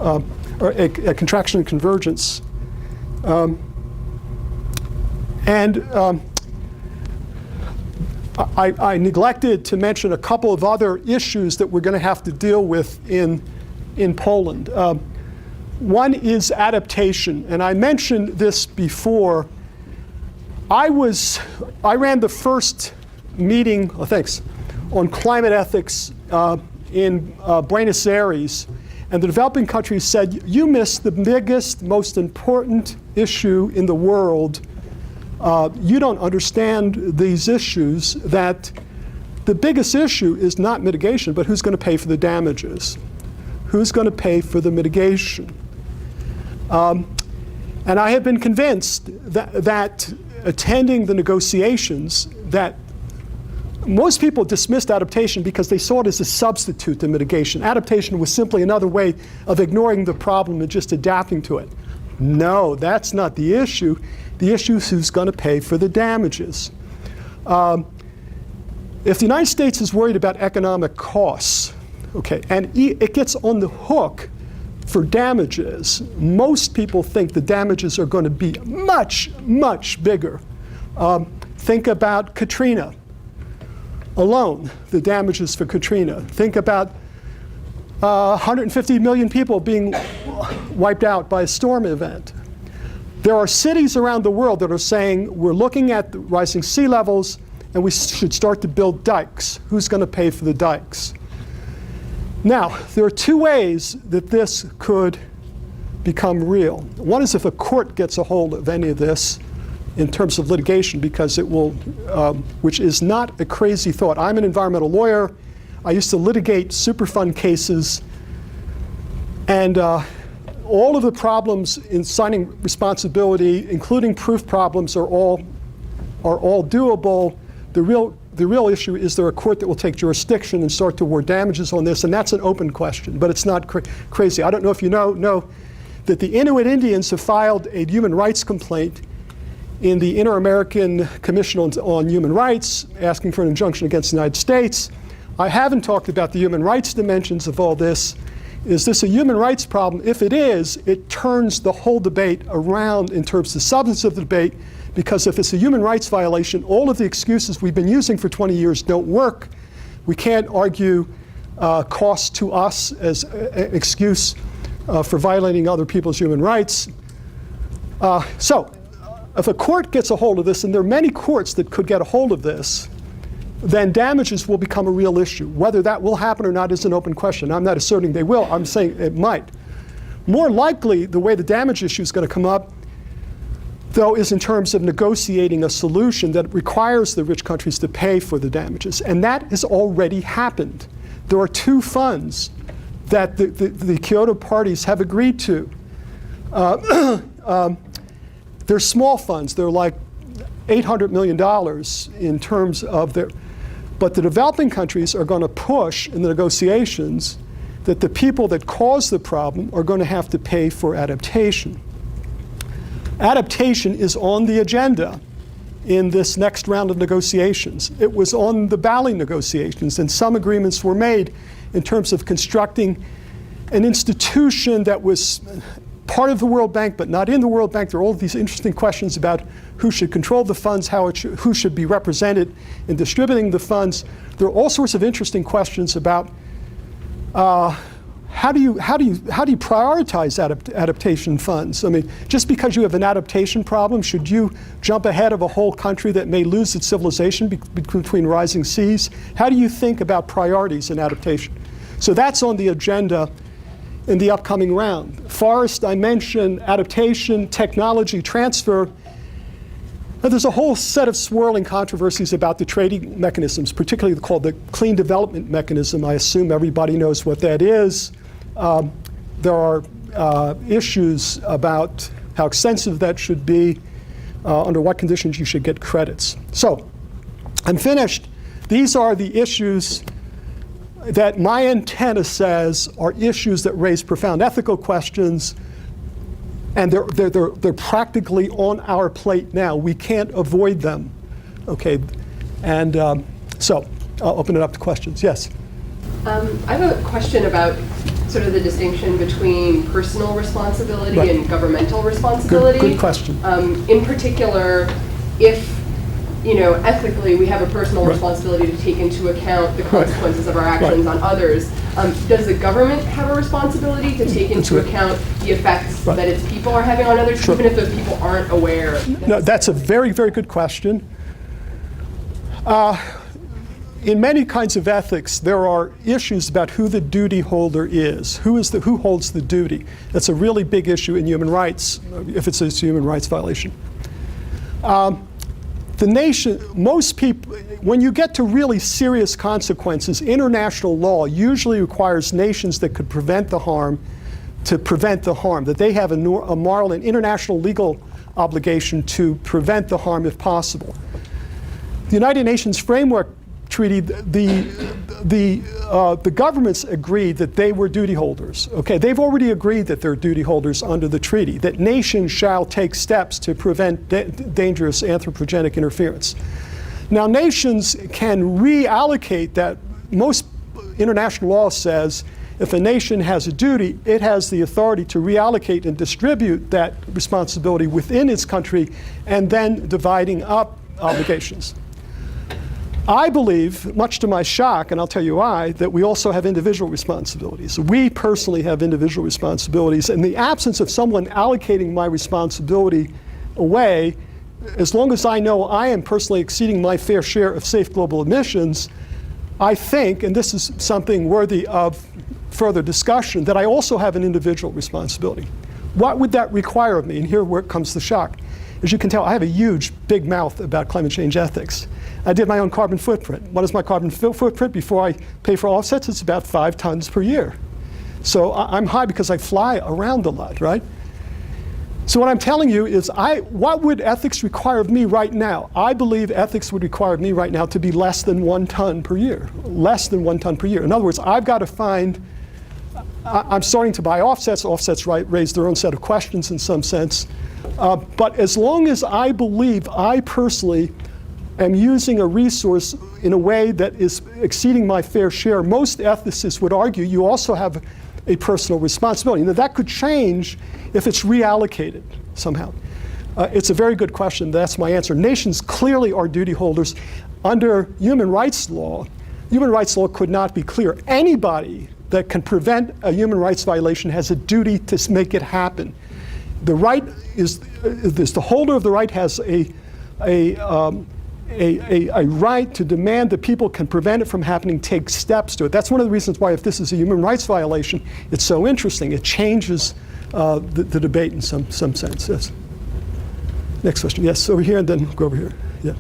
Speaker 2: or a contraction and convergence. I neglected to mention a couple of other issues that we're going to have to deal with in Poland. One is adaptation, and I mentioned this before. I ran the first meeting, on climate ethics in Buenos Aires, and the developing countries said, you missed the biggest, most important issue in the world. You don't understand these issues, that the biggest issue is not mitigation, but who's going to pay for the damages? Who's going to pay for the mitigation? And I have been convinced that attending the negotiations, that most people dismissed adaptation because they saw it as a substitute to mitigation. Adaptation was simply another way of ignoring the problem and just adapting to it. No, that's not the issue. The issue is who's going to pay for the damages. If the United States is worried about economic costs, okay, and it gets on the hook for damages, most people think the damages are going to be much, much bigger. Think about Katrina alone, the damages for Katrina. Think about 150 million people being wiped out by a storm event. There are cities around the world that are saying, we're looking at the rising sea levels and we should start to build dikes. Who's going to pay for the dikes? Now, there are two ways that this could become real. One is if a court gets a hold of any of this in terms of litigation, because it will, which is not a crazy thought. I'm an environmental lawyer. I used to litigate Superfund cases, and all of the problems in signing responsibility, including proof problems, are all doable. The real issue is there a court that will take jurisdiction and start to award damages on this, and that's an open question, but it's not crazy. I don't know if you know that the Inuit Indians have filed a human rights complaint in the Inter-American Commission on Human Rights, asking for an injunction against the United States. I haven't talked about the human rights dimensions of all this. Is this a human rights problem? If it is, it turns the whole debate around in terms of the substance of the debate, because if it's a human rights violation, all of the excuses we've been using for 20 years don't work. We can't argue cost to us as an excuse for violating other people's human rights. So if a court gets a hold of this, and there are many courts that could get a hold of this, then damages will become a real issue. Whether that will happen or not is an open question. I'm not asserting they will. I'm saying it might. More likely, the way the damage issue is going to come up, though, is in terms of negotiating a solution that requires the rich countries to pay for the damages. And that has already happened. There are two funds that the Kyoto parties have agreed to. They're small funds. They're like $800 million in terms of their, but the developing countries are going to push in the negotiations that the people that cause the problem are going to have to pay for adaptation. Adaptation is on the agenda in this next round of negotiations. It was on the Bali negotiations, and some agreements were made in terms of constructing an institution that was part of the World Bank, but not in the World Bank. There are all these interesting questions about who should control the funds, who should be represented in distributing the funds. There are all sorts of interesting questions about how do you prioritize adaptation funds? I mean, just because you have an adaptation problem, should you jump ahead of a whole country that may lose its civilization between rising seas? How do you think about priorities in adaptation? So that's on the agenda in the upcoming round. Forest, I mentioned, adaptation, technology transfer. Now, there's a whole set of swirling controversies about the trading mechanisms, particularly called the Clean Development Mechanism. I assume everybody knows what that is. There are issues about how extensive that should be, under what conditions you should get credits. So, I'm finished. These are the issues that my antenna says are issues that raise profound ethical questions, and they're practically on our plate now. We can't avoid them, okay? And so I'll open it up to questions. Yes?
Speaker 6: I have a question about sort of the distinction between personal responsibility and governmental responsibility.
Speaker 2: Good question.
Speaker 6: In particular, if ethically, we have a personal responsibility to take into account the consequences of our actions on others. Does the government have a responsibility to take into account the effects that its people are having on others, even if those people aren't aware?
Speaker 2: No, that's a very, very good question. In many kinds of ethics, there are issues about who the duty holder is. Who holds the duty? That's a really big issue in human rights, if it's a human rights violation. the nation, most people, when you get to really serious consequences, international law usually requires nations that could prevent the harm to prevent the harm, that they have a moral and international legal obligation to prevent the harm if possible. The United Nations Framework Treaty, the governments agreed that they were duty holders. Okay, they've already agreed that they're duty holders under the treaty, that nations shall take steps to prevent dangerous anthropogenic interference. Now, nations can reallocate that. Most international law says if a nation has a duty, it has the authority to reallocate and distribute that responsibility within its country and then dividing up obligations. I believe, much to my shock, and I'll tell you why, that we also have individual responsibilities. We personally have individual responsibilities. In the absence of someone allocating my responsibility away, as long as I know I am personally exceeding my fair share of safe global emissions, I think, and this is something worthy of further discussion, that I also have an individual responsibility. What would that require of me? And here where comes the shock. As you can tell, I have a huge, big mouth about climate change ethics. I did my own carbon footprint. What is my carbon footprint before I pay for offsets? It's about 5 tons per year. So I'm high because I fly around a lot, right? So what I'm telling you is, what would ethics require of me right now? I believe ethics would require of me right now to be less than 1 ton per year. Less than 1 ton per year. In other words, I've got to find, I'm starting to buy offsets. Offsets raise their own set of questions in some sense. But as long as I believe I personally am using a resource in a way that is exceeding my fair share, most ethicists would argue you also have a personal responsibility. Now, that could change if it's reallocated somehow. It's a very good question. That's my answer. Nations clearly are duty holders. Under human rights law could not be clearer. Anybody that can prevent a human rights violation has a duty to make it happen. The right is the holder of the right has a right to demand that people can prevent it from happening, take steps to it. That's one of the reasons why, if this is a human rights violation, it's so interesting. It changes the debate in some sense. Yes. Next question. Yes, over here, and then go over here. Yeah.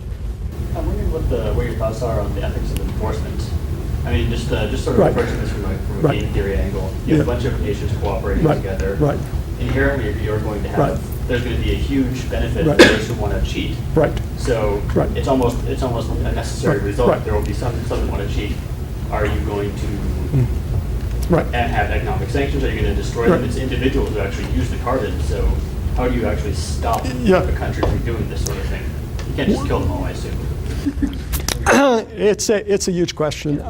Speaker 5: I'm wondering what your thoughts are on the ethics of enforcement. I mean, just sort of
Speaker 2: Right.
Speaker 5: approaching this from a
Speaker 2: Right.
Speaker 5: game theory angle. You have a bunch of nations cooperating
Speaker 2: Right.
Speaker 5: together.
Speaker 2: Right.
Speaker 5: Inherently, you're going to have,
Speaker 2: Right.
Speaker 5: there's going to be a huge benefit
Speaker 2: Right.
Speaker 5: for those who want to cheat.
Speaker 2: Right.
Speaker 5: So
Speaker 2: Right.
Speaker 5: it's almost a necessary
Speaker 2: Right.
Speaker 5: result.
Speaker 2: Right.
Speaker 5: There will be some that want to cheat. Are you going to
Speaker 2: Right.
Speaker 5: have economic sanctions? Are you going to destroy
Speaker 2: Right.
Speaker 5: them? It's individuals who actually use the carbon. So how do you actually stop
Speaker 2: Yeah.
Speaker 5: a country from doing this sort of thing? You can't just kill them all, I assume.
Speaker 2: It's a huge question.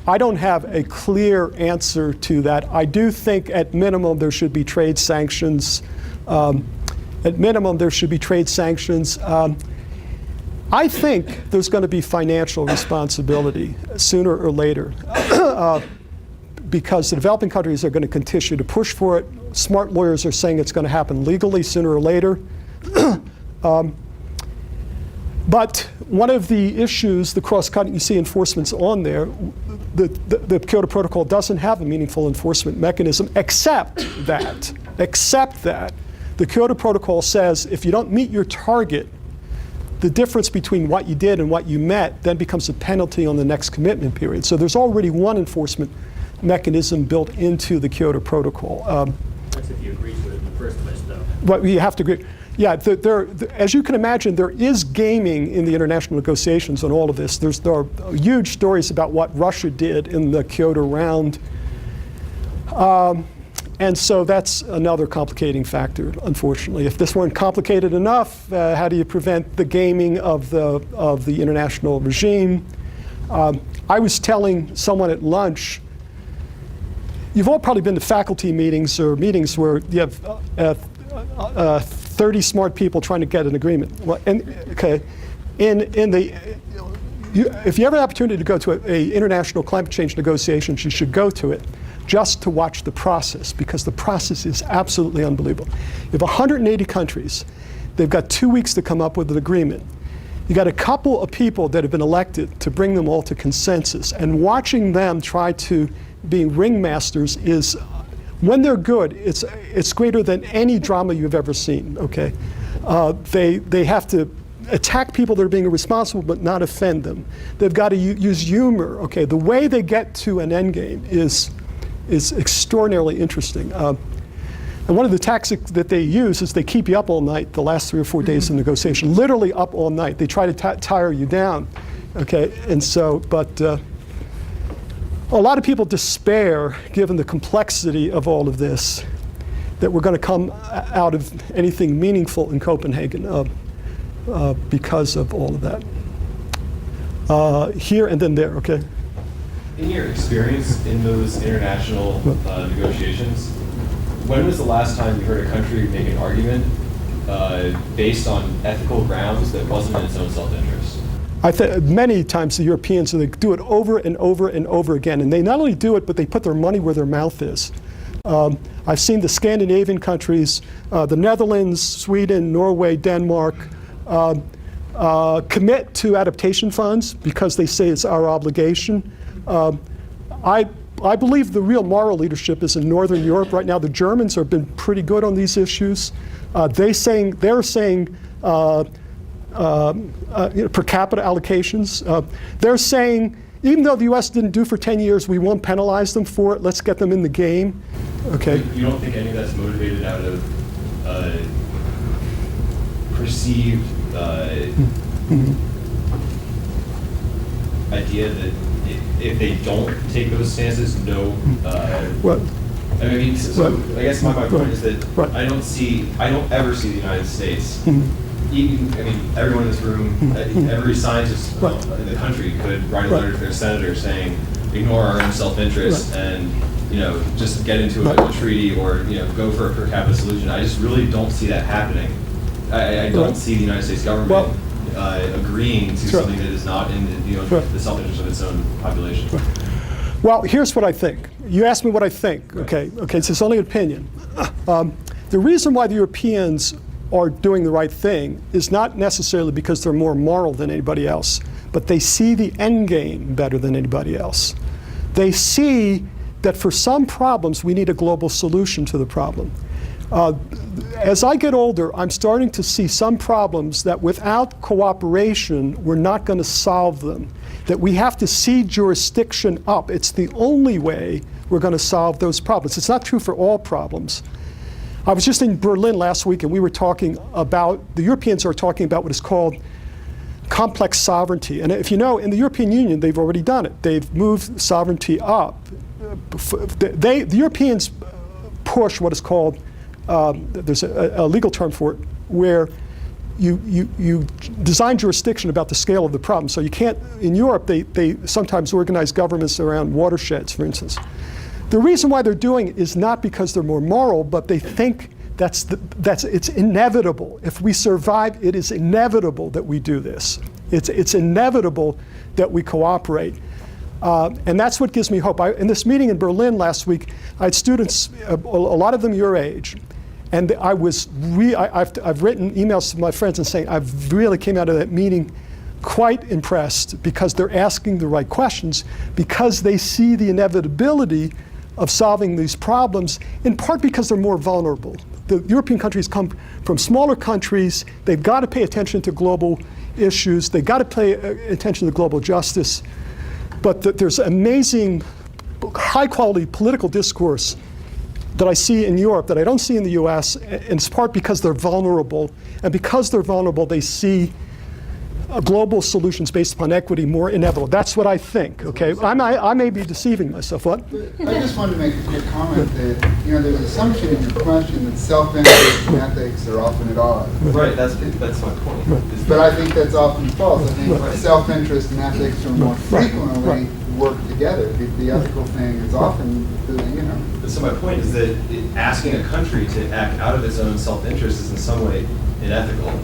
Speaker 2: I don't have a clear answer to that. I do think at minimum there should be trade sanctions. At minimum there should be trade sanctions. I think there's going to be financial responsibility sooner or later because the developing countries are going to continue to push for it. Smart lawyers are saying it's going to happen legally sooner or later. But one of the issues, the cross-cutting, you see enforcement's on there. The Kyoto Protocol doesn't have a meaningful enforcement mechanism, except that the Kyoto Protocol says if you don't meet your target, the difference between what you did and what you met then becomes a penalty on the next commitment period. So there's already one enforcement mechanism built into the Kyoto Protocol.
Speaker 5: That's if you agree to it in the first place, though.
Speaker 2: But you have to agree. Yeah, as you can imagine, there is gaming in the international negotiations on all of this. There are huge stories about what Russia did in the Kyoto round. And so that's another complicating factor, unfortunately. If this weren't complicated enough, how do you prevent the gaming of the international regime? I was telling someone at lunch, you've all probably been to faculty meetings or meetings where you have 30 smart people trying to get an agreement. Well, if you have an opportunity to go to a international climate change negotiations, you should go to it just to watch the process, because the process is absolutely unbelievable. You have 180 countries. They've got 2 weeks to come up with an agreement. You got a couple of people that have been elected to bring them all to consensus, and watching them try to be ringmasters is, when they're good, it's greater than any drama you've ever seen. Okay, they have to attack people that are being irresponsible but not offend them. They've got to use humor. Okay, the way they get to an end game is extraordinarily interesting. And one of the tactics that they use is they keep you up all night the last 3 or 4 days of negotiation, literally up all night. They try to tire you down. Okay, and so, but a lot of people despair, given the complexity of all of this, that we're going to come out of anything meaningful in Copenhagen because of all of that. Here and then there, okay?
Speaker 7: In your experience in those international negotiations, when was the last time you heard a country make an argument based on ethical grounds that wasn't in its own self-interest?
Speaker 2: I think many times the Europeans, they do it over and over and over again. And they not only do it, but they put their money where their mouth is. I've seen the Scandinavian countries, the Netherlands, Sweden, Norway, Denmark, commit to adaptation funds because they say it's our obligation. I believe the real moral leadership is in Northern Europe right now. The Germans have been pretty good on these issues. They're saying per capita allocations. They're saying, even though the U.S. didn't do for 10 years, we won't penalize them for it. Let's get them in the game. Okay.
Speaker 7: You don't think any of that's motivated out of perceived idea that if they don't take those stances,
Speaker 2: What?
Speaker 7: I mean, so I guess my point is that
Speaker 2: Right.
Speaker 7: I don't ever see the United States, even, I mean, everyone in this room, every scientist in the country could write a letter to their senator saying, ignore our own self-interest and, just get into a treaty or, go for a per capita solution. I just really don't see that happening. I don't see the United States government agreeing to something that is not in the self-interest of its own population.
Speaker 2: Well, here's what I think. You asked me what I think. Okay, it's only an opinion. The reason why the Europeans are doing the right thing is not necessarily because they're more moral than anybody else, but they see the end game better than anybody else. They see that for some problems, we need a global solution to the problem. As I get older, I'm starting to see some problems that without cooperation, we're not going to solve them. That we have to cede jurisdiction up. It's the only way we're going to solve those problems. It's not true for all problems. I was just in Berlin last week, and we were talking about, the Europeans are talking about what is called complex sovereignty. And if you know, in the European Union, they've already done it. They've moved sovereignty up. The Europeans push what is called, there's a legal term for it, where you design jurisdiction about the scale of the problem. So you can't, in Europe, they sometimes organize governments around watersheds, for instance. The reason why they're doing it is not because they're more moral, but they think it's inevitable. If we survive, it is inevitable that we do this. It's inevitable that we cooperate. And that's what gives me hope. In this meeting in Berlin last week, I had students, a lot of them your age, and I've written emails to my friends and saying I've really came out of that meeting quite impressed because they're asking the right questions, because they see the inevitability of solving these problems, in part because they're more vulnerable. The European countries come from smaller countries. They've got to pay attention to global issues. They've got to pay attention to global justice. But there's amazing, high-quality political discourse that I see in Europe that I don't see in the US, and it's part because they're vulnerable. And because they're vulnerable, they see global solutions based upon equity more inevitable. That's what I think, okay? I may be deceiving myself. What?
Speaker 8: I just wanted to make a quick comment that, there's an assumption in your question that self-interest and ethics are often at odds.
Speaker 7: Right, that's my point.
Speaker 8: But I think that's often false. I think self-interest and ethics are more frequently work together. The ethical thing is often,
Speaker 7: So my point is that asking a country to act out of its own self-interest is in some way unethical.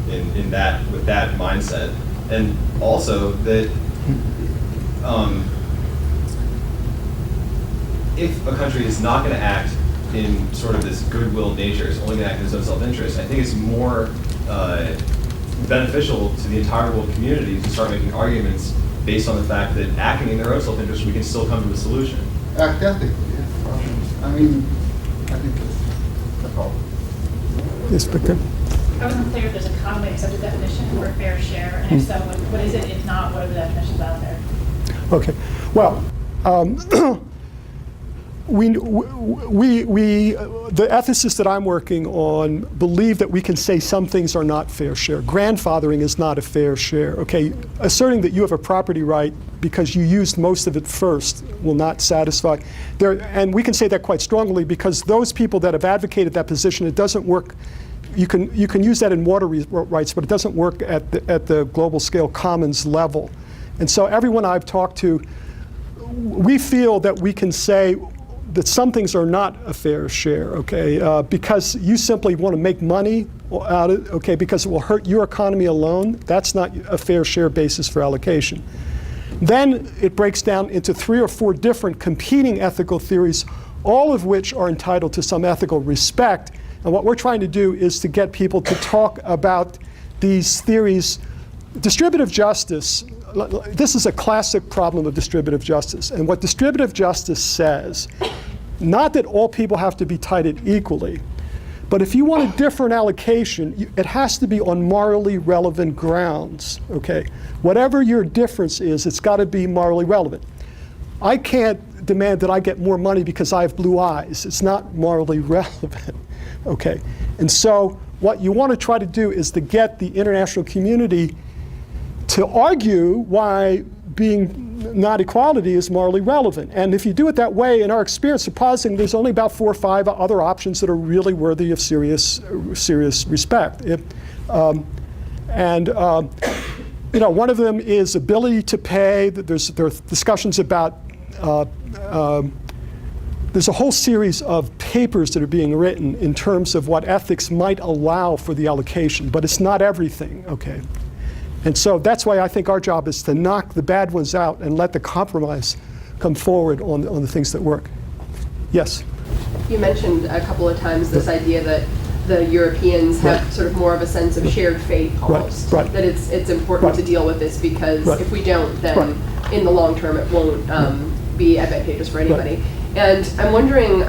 Speaker 7: In that, with that mindset, and also that if a country is not going to act in sort of this goodwill nature, it's only going to act in its own self-interest, I think it's more beneficial to the entire world community to start making arguments based on the fact that acting in their own self-interest, we can still come to a solution.
Speaker 8: Act ethically, yeah. I think that's all.
Speaker 2: Yes, Victor.
Speaker 9: I wasn't clear if there's a commonly accepted definition for a fair share, and if so, what is it? If not, what are the definitions out there?
Speaker 2: Okay. Well, the ethicists that I'm working on believe that we can say some things are not fair share. Grandfathering is not a fair share. Okay, asserting that you have a property right because you used most of it first will not satisfy. And we can say that quite strongly because those people that have advocated that position, it doesn't work. You can use that in water rights, but it doesn't work at the global scale commons level. And so everyone I've talked to, we feel that we can say that some things are not a fair share, okay, because you simply want to make money out of it, okay, because it will hurt your economy alone. That's not a fair share basis for allocation. Then it breaks down into 3 or 4 different competing ethical theories, all of which are entitled to some ethical respect. And what we're trying to do is to get people to talk about these theories. Distributive justice, this is a classic problem of distributive justice. And what distributive justice says, not that all people have to be treated equally, but if you want a different allocation, it has to be on morally relevant grounds, okay? Whatever your difference is, it's got to be morally relevant. I can't demand that I get more money because I have blue eyes. It's not morally relevant, okay? And so what you want to try to do is to get the international community to argue why being not equality is morally relevant. And if you do it that way, in our experience, supposing there's only about 4 or 5 other options that are really worthy of serious respect. One of them is ability to pay. There are discussions about, there's a whole series of papers that are being written in terms of what ethics might allow for the allocation, but it's not everything, okay? And so that's why I think our job is to knock the bad ones out and let the compromise come forward on the things that work. Yes?
Speaker 6: You mentioned a couple of times this idea that the Europeans have sort of more of a sense of shared fate almost.
Speaker 2: Right.
Speaker 6: That it's important to deal with this because if we don't, then in the long term it won't be advantageous for anybody. And I'm wondering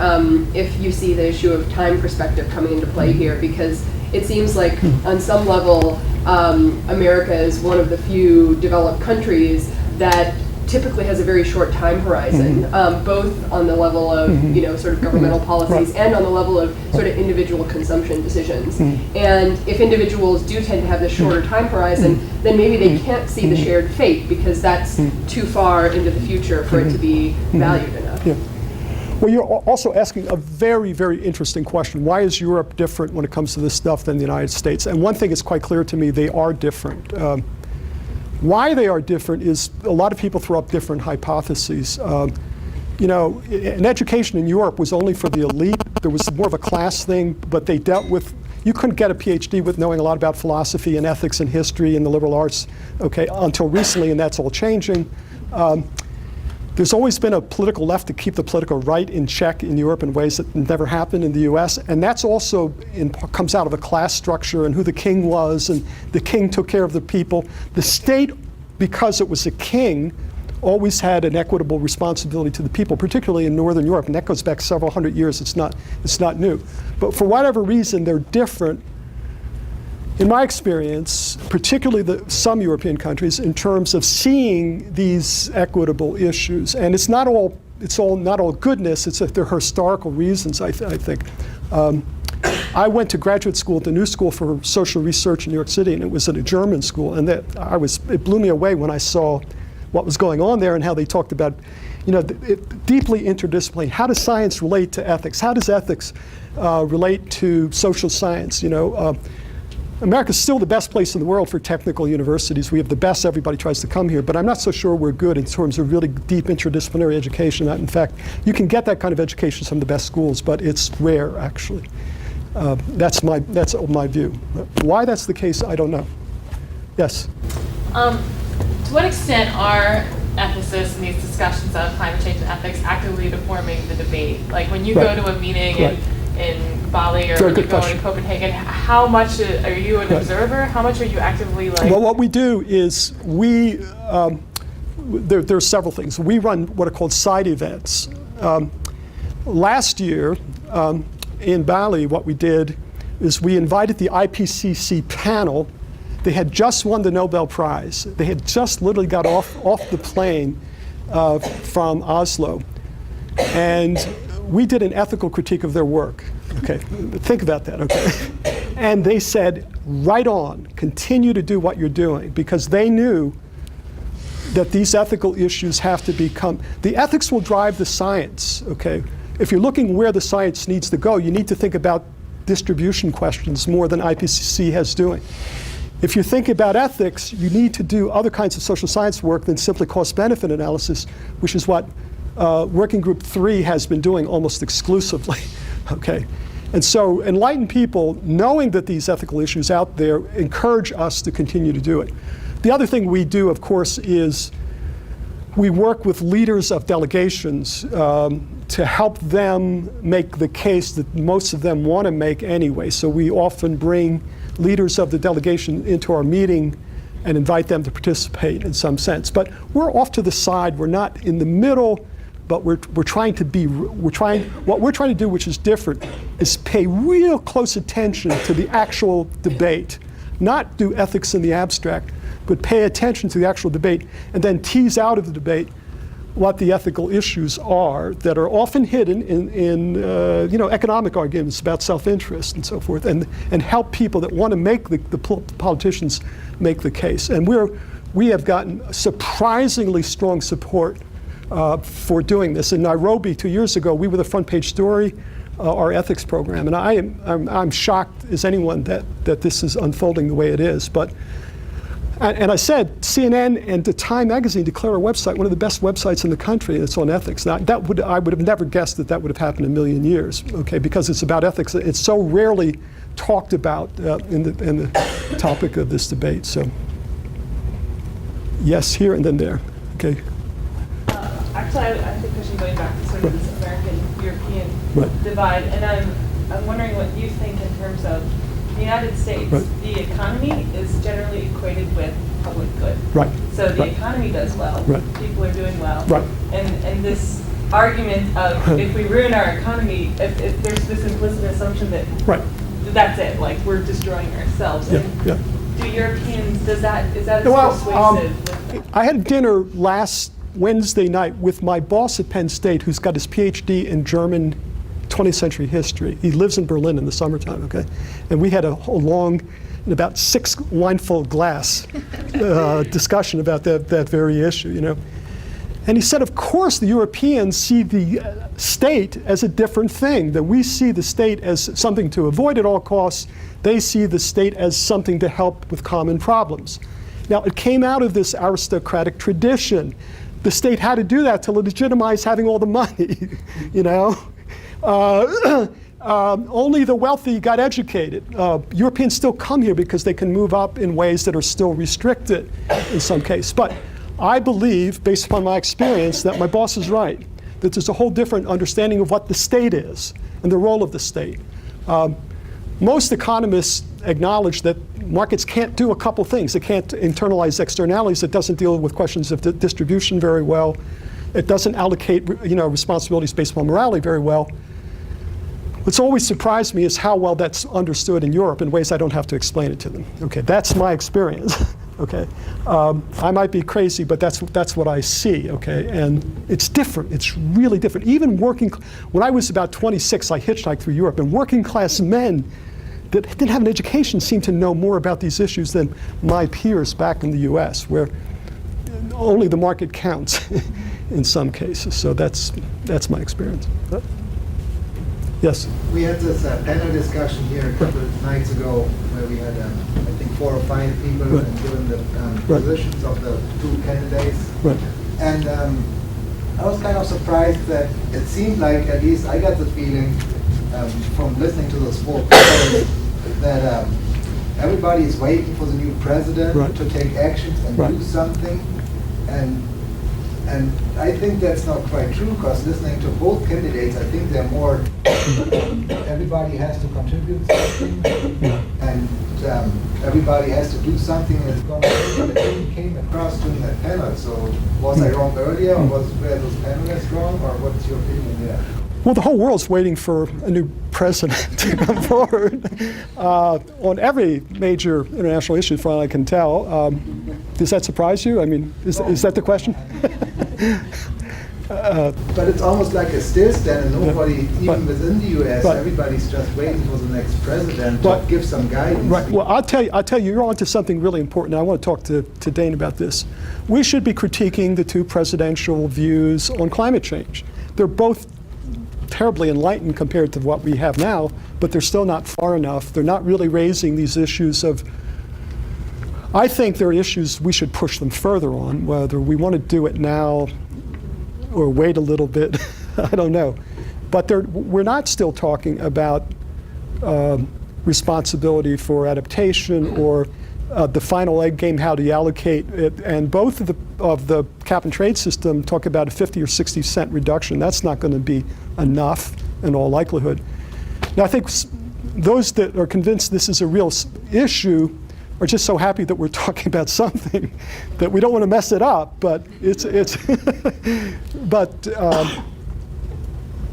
Speaker 6: if you see the issue of time perspective coming into play here, because it seems like on some level America is one of the few developed countries that typically has a very short time horizon, both on the level of sort of governmental policies and on the level of sort of individual consumption decisions. And if individuals do tend to have this shorter time horizon, then maybe they can't see the shared fate because that's too far into the future for it to be valued enough.
Speaker 2: Yeah. Well, you're also asking a very, very interesting question. Why is Europe different when it comes to this stuff than the United States? And one thing is quite clear to me, they are different. Why they are different is a lot of people throw up different hypotheses. An education in Europe was only for the elite. There was more of a class thing, but they dealt with, you couldn't get a PhD with knowing a lot about philosophy and ethics and history and the liberal arts, okay, until recently, and that's all changing. There's always been a political left to keep the political right in check in Europe in ways that never happened in the US. And that's also comes out of a class structure and who the king was, and the king took care of the people. The state, because it was a king, always had an equitable responsibility to the people, particularly in Northern Europe. And that goes back several hundred years. It's not new. But for whatever reason, they're different. In my experience, particularly some European countries, in terms of seeing these equitable issues, and it's not all goodness. It's that there are historical reasons. I think. I went to graduate school at the New School for Social Research in New York City, and it was at a German school, and it blew me away when I saw what was going on there and how they talked about, deeply interdisciplinary. How does science relate to ethics? How does ethics relate to social science? America's still the best place in the world for technical universities. We have the best. Everybody tries to come here, but I'm not so sure we're good in terms of really deep interdisciplinary education. In fact, you can get that kind of education in some of the best schools, but it's rare, actually. That's my view. Why that's the case, I don't know. Yes?
Speaker 3: To what extent are ethicists in these discussions of climate change and ethics actively informing the debate? Like when you go to a meeting in Bali or when you go to Copenhagen, how much are you an observer? How much are you actively like?
Speaker 2: Well, what we do is there's several things. We run what are called side events. Last year in Bali, what we did, is we invited the IPCC panel. They had just won the Nobel Prize. They had just literally got off the plane from Oslo. And we did an ethical critique of their work. Okay, think about that, okay? And they said, right on, continue to do what you're doing, because they knew that these ethical issues have to become, the ethics will drive the science, okay? If you're looking where the science needs to go, you need to think about distribution questions more than IPCC has doing. If you think about ethics, you need to do other kinds of social science work than simply cost-benefit analysis, which is what Working Group 3 has been doing almost exclusively, okay? And so enlightened people, knowing that these ethical issues out there, encourage us to continue to do it. The other thing we do, of course, is we work with leaders of delegations to help them make the case that most of them want to make anyway. So we often bring leaders of the delegation into our meeting and invite them to participate in some sense. But we're off to the side. We're not in the middle, but we're trying to be, what we're trying to do, which is different, is pay real close attention to the actual debate. Not do ethics in the abstract, but pay attention to the actual debate and then tease out of the debate what the ethical issues are that are often hidden in economic arguments about self-interest and so forth, and help people that want to make the politicians make the case. And we have gotten surprisingly strong support for doing this. In Nairobi 2 years ago, we were the front page story, our ethics program, and I'm shocked as anyone that this is unfolding the way it is. But and I said, CNN and the Time magazine declare our website one of the best websites in the country, and it's on ethics. Now, I would have never guessed that would have happened in a million years, okay, because it's about ethics. It's so rarely talked about in the topic of this debate. So, yes, here and then there, okay.
Speaker 3: Actually, I have a question going back to sort of this American-European divide, and I'm wondering what you think in terms of the United States. The economy is generally equated with public good.
Speaker 2: Right.
Speaker 3: So the economy does well. People are doing well. And this argument of if we ruin our economy, if there's this implicit assumption that that's it, like we're destroying ourselves. Do Europeans, is that persuasive?
Speaker 2: I had dinner last Wednesday night with my boss at Penn State, who's got his PhD in German 20th century history. He lives in Berlin in the summertime, okay? And we had a whole long, about 6 wineful glass discussion about that very issue, you know? And he said, of course, the Europeans see the state as a different thing, that we see the state as something to avoid at all costs. They see the state as something to help with common problems. Now, it came out of this aristocratic tradition. The state had to do that to legitimize having all the money, you know? Only the wealthy got educated. Europeans still come here because they can move up in ways that are still restricted in some case. But I believe, based upon my experience, that my boss is right, that there's a whole different understanding of what the state is and the role of the state. Most economists acknowledge that markets can't do a couple things. They can't internalize externalities. It doesn't deal with questions of distribution very well. It doesn't allocate, responsibilities based upon morality very well. What's always surprised me is how well that's understood in Europe in ways I don't have to explain it to them. Okay, that's my experience. Okay, I might be crazy, but that's what I see. Okay, and it's different. It's really different. Even when I was about 26, I hitchhiked through Europe, and working class men that didn't have an education seemed to know more about these issues than my peers back in the U.S., where only the market counts in some cases. So that's my experience. Yes?
Speaker 10: We had this panel discussion here a couple of nights ago where we had, I think, 4 or 5 people and given the positions of the 2 candidates. And I was kind of surprised that it seemed like, at least I got the feeling from listening to those 4 panelists, that everybody is waiting for the new president to take actions and do something. And I think that's not quite true, because listening to both candidates, I think they're more, everybody has to contribute something, and everybody has to do something that's going to happen. It came across during that panel. So was I wrong earlier, or were those panelists wrong, or what's your opinion there?
Speaker 2: Well, the whole world's waiting for a new president to come forward on every major international issue, from what I can tell. Does that surprise you? I mean, is that the question?
Speaker 10: But it's almost like a still stand, and nobody, even within the U.S., everybody's just waiting for the next president to give some guidance.
Speaker 2: Right. Well, I'll tell you, you're onto something really important. I want to talk to Dane about this. We should be critiquing the two presidential views on climate change. They're both terribly enlightened compared to what we have now, but they're still not far enough. They're not really raising these issues of, I think there are issues we should push them further on, whether we want to do it now or wait a little bit, I don't know. But we're not still talking about responsibility for adaptation or the final egg game, how do you allocate it? And both of the cap and trade system talk about a 50 or 60 cent reduction. That's not going to be enough in all likelihood. Now, I think those that are convinced this is a real issue are just so happy that we're talking about something that we don't want to mess it up, but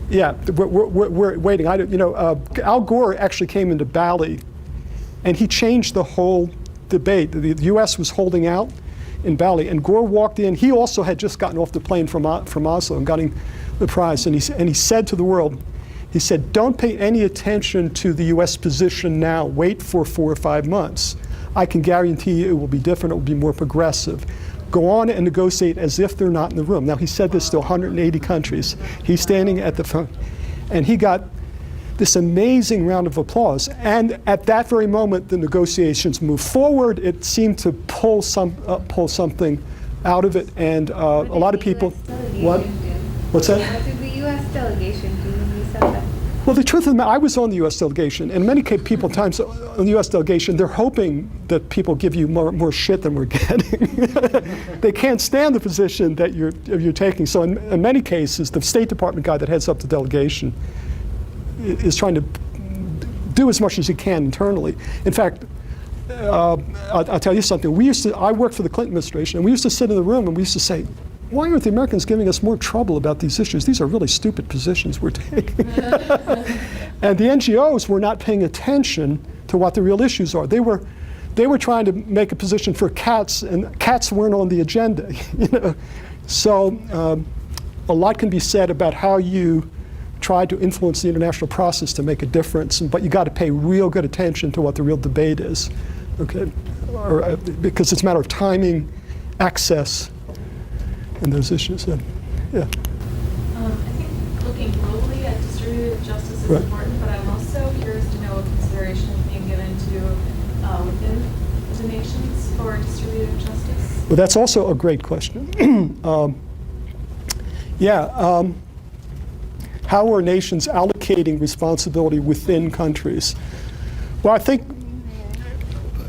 Speaker 2: yeah, we're waiting. Al Gore actually came into Bali, and he changed the whole debate. The U.S. was holding out in Bali, and Gore walked in. He also had just gotten off the plane from Oslo and gotten the prize, and he said to the world, he said, "Don't pay any attention to the U.S. position now. Wait for 4 or 5 months. I can guarantee you it will be different. It will be more progressive. Go on and negotiate as if they're not in the room." Now, he said this to 180 countries. He's standing at the front, and he got this amazing round of applause. And at that very moment, the negotiations moved forward. It seemed to pull something out of it, and a lot of people. What? What's that?
Speaker 1: What did the U.S. delegation do when you said that?
Speaker 2: Well, the truth of the matter, I was on the U.S. delegation, and many people times on the U.S. delegation, they're hoping that people give you more shit than we're getting. They can't stand the position that you're taking. So in many cases, the State Department guy that heads up the delegation is trying to do as much as he can internally. In fact, I'll tell you something. I worked for the Clinton administration, and we used to sit in the room and we used to say, why aren't the Americans giving us more trouble about these issues? These are really stupid positions we're taking. And the NGOs were not paying attention to what the real issues are. They were trying to make a position for cats, and cats weren't on the agenda. So a lot can be said about how you try to influence the international process to make a difference, but you got to pay real good attention to what the real debate is, okay? Because it's a matter of timing, access, and those issues. Yeah.
Speaker 3: I think looking globally at distributive justice is important, but I'm also curious to know what consideration is being given to within the nations for distributive justice.
Speaker 2: Well, that's also a great question. How are nations allocating responsibility within countries? Well, I think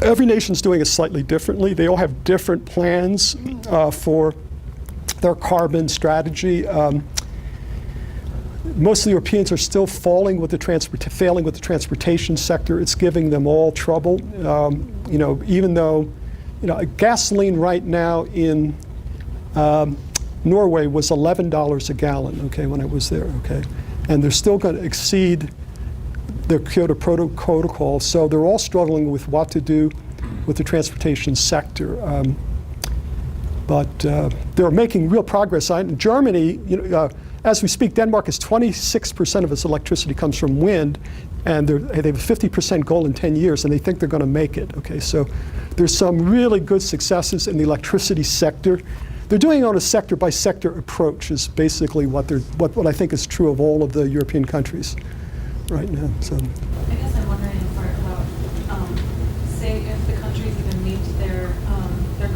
Speaker 2: every nation's doing it slightly differently. They all have different plans for their carbon strategy. Most of the Europeans are still failing with the transportation sector. It's giving them all trouble. Even though, gasoline right now in Norway was $11 a gallon, okay, when I was there, okay? And they're still going to exceed the Kyoto Protocol, so they're all struggling with what to do with the transportation sector. But they're making real progress. In Germany, as we speak, Denmark is 26% of its electricity comes from wind, and they have a 50% goal in 10 years, and they think they're going to make it. Okay, so there's some really good successes in the electricity sector. They're doing it on a sector-by-sector approach is basically what I think is true of all of the European countries right now. So.
Speaker 3: I guess I'm wondering about, say, if the countries even meet their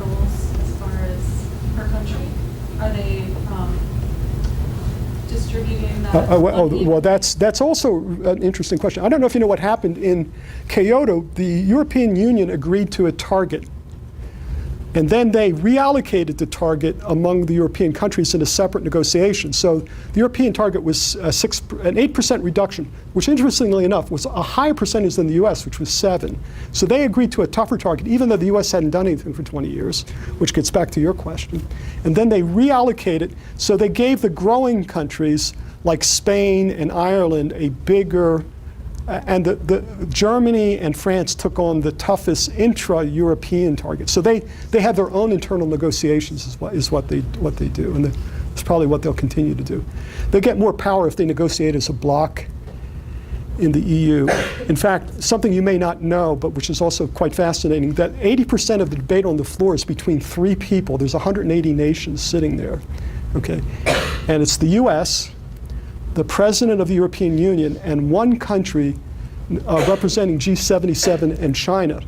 Speaker 3: goals as far as per country, are they distributing that?
Speaker 2: Well, that's also an interesting question. I don't know if you know what happened in Kyoto. The European Union agreed to a target, and then they reallocated the target among the European countries in a separate negotiation. So the European target was an 8% reduction, which interestingly enough was a higher percentage than the US, which was 7. So they agreed to a tougher target, even though the US hadn't done anything for 20 years, which gets back to your question. And then they reallocated, so they gave the growing countries like Spain and Ireland a bigger and Germany and France took on the toughest intra-European targets. So they have their own internal negotiations is what they do, and it's probably what they'll continue to do. They get more power if they negotiate as a bloc in the EU. In fact, something you may not know, but which is also quite fascinating, that 80% of the debate on the floor is between 3 people. There's 180 nations sitting there, okay? And it's the US, the President of the European Union, and one country representing G77 and China.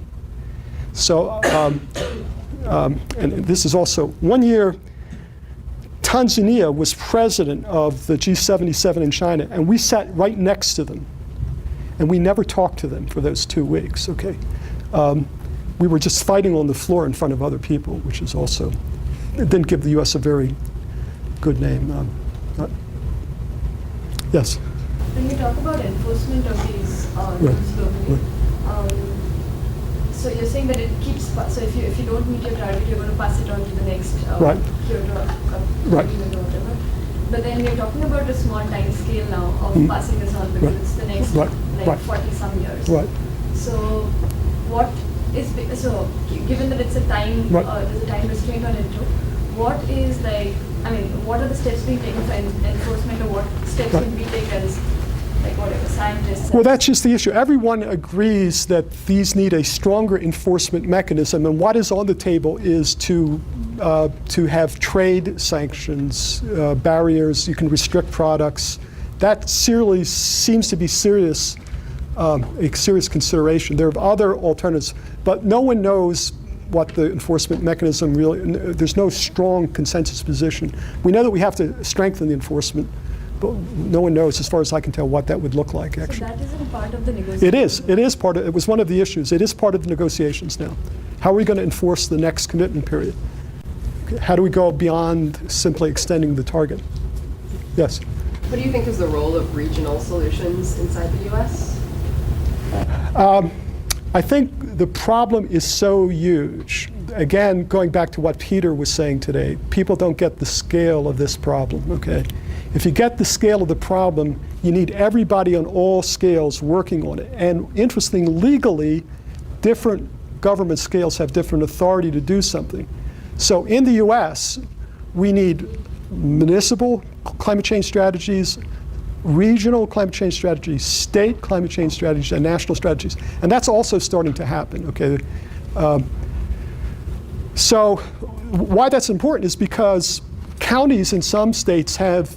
Speaker 2: So, and this is also, one year, Tanzania was president of the G77 in China, and we sat right next to them. And we never talked to them for those 2 weeks, okay? We were just fighting on the floor in front of other people, which is also, it didn't give the US a very good name. Yes?
Speaker 11: When you talk about enforcement of these rules globally, so you're saying that it keeps, so if you don't meet your target, you're going to pass it on to the next Kyoto agreement or whatever. But then we're talking about a small time scale now of passing this on because it's the next 40-some years.
Speaker 2: Right.
Speaker 11: So what is, so given that it's a time, there's a time restraint on it too, what is like, I mean, what are the steps being taken for enforcement, or what steps can be taken as, like, whatever, scientists?
Speaker 2: Well, that's just the issue. Everyone agrees that these need a stronger enforcement mechanism, and what is on the table is to have trade sanctions, barriers. You can restrict products. That seriously seems to be a serious consideration. There are other alternatives, but no one knows what the enforcement mechanism really, there's no strong consensus position. We know that we have to strengthen the enforcement, but no one knows, as far as I can tell, what that would look like, actually.
Speaker 11: So that isn't part of the negotiations?
Speaker 2: It is part of, it was one of the issues. It is part of the negotiations now. How are we going to enforce the next commitment period? How do we go beyond simply extending the target? Yes?
Speaker 6: What do you think is the role of regional solutions inside the US?
Speaker 2: I think the problem is so huge. Again, going back to what Peter was saying today, people don't get the scale of this problem, okay? If you get the scale of the problem, you need everybody on all scales working on it. And interestingly, legally, different government scales have different authority to do something. So in the US, we need municipal climate change strategies, regional climate change strategies, state climate change strategies, and national strategies. And that's also starting to happen, okay? So why that's important is because counties in some states have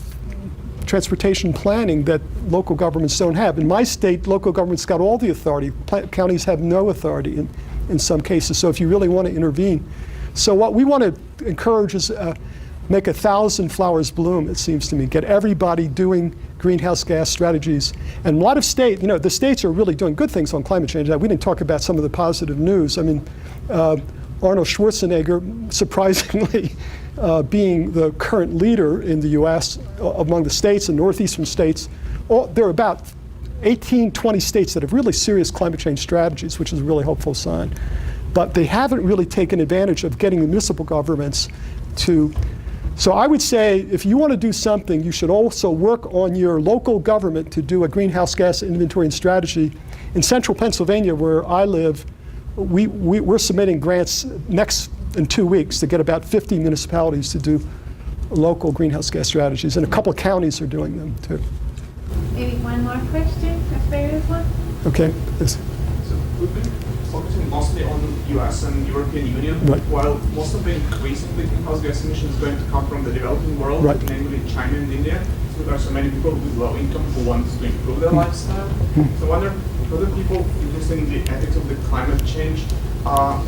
Speaker 2: transportation planning that local governments don't have. In my state, local governments got all the authority. Counties have no authority in some cases, so if you really want to intervene. So what we want to encourage is make 1,000 flowers bloom, it seems to me. Get everybody doing greenhouse gas strategies. And a lot of the states are really doing good things on climate change. We didn't talk about some of the positive news. I mean, Arnold Schwarzenegger, surprisingly, being the current leader in the US among the states and northeastern states, there are about 18, 20 states that have really serious climate change strategies, which is a really hopeful sign. But they haven't really taken advantage of getting the municipal governments to. So I would say if you want to do something, you should also work on your local government to do a greenhouse gas inventory and strategy. In central Pennsylvania, where I live, we're submitting grants in 2 weeks to get about 50 municipalities to do local greenhouse gas strategies, and a couple of counties are doing them too.
Speaker 1: Maybe one more question, if there is one.
Speaker 2: Okay. Yes.
Speaker 12: So we've been focusing mostly on the US and European Union, while most of the increase in greenhouse gas emissions is going to come from the developing world, namely China and India. So there are so many people with low income who want to improve their lifestyle. So I wonder, how do people using the ethics of the climate change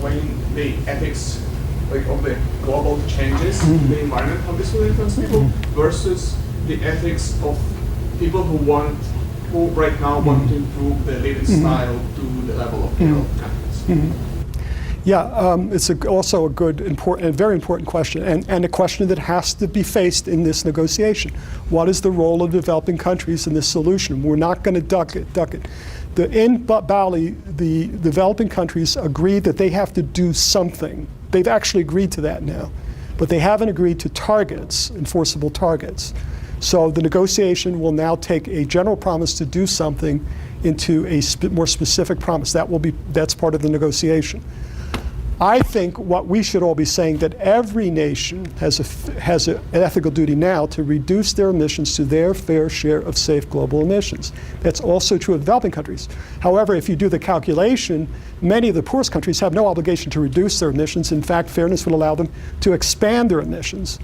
Speaker 12: weighing the ethics of the global changes in the environment, how this will influence people versus the ethics of people who right now want to improve their living style to the level of developed countries?
Speaker 2: Yeah, it's also a good, important, and very important question, and a question that has to be faced in this negotiation. What is the role of developing countries in this solution? We're not going to duck it. In Bali, the developing countries agreed that they have to do something. They've actually agreed to that now, but they haven't agreed to targets, enforceable targets. So the negotiation will now take a general promise to do something into a more specific promise. That's part of the negotiation. I think what we should all be saying that every nation has an ethical duty now to reduce their emissions to their fair share of safe global emissions. That's also true of developing countries. However, if you do the calculation, many of the poorest countries have no obligation to reduce their emissions. In fact, fairness would allow them to expand their emissions.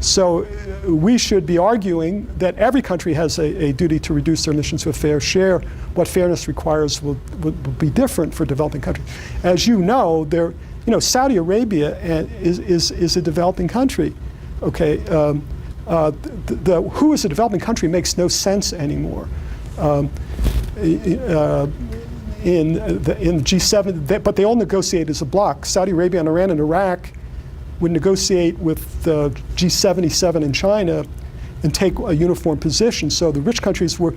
Speaker 2: So we should be arguing that every country has a duty to reduce their emissions to a fair share. What fairness requires will be different for developing countries. As you know, Saudi Arabia is a developing country. Okay, who is a developing country makes no sense anymore. In the G7, but they all negotiate as a bloc. Saudi Arabia and Iran and Iraq would negotiate with the G77 in China and take a uniform position. So the rich countries were,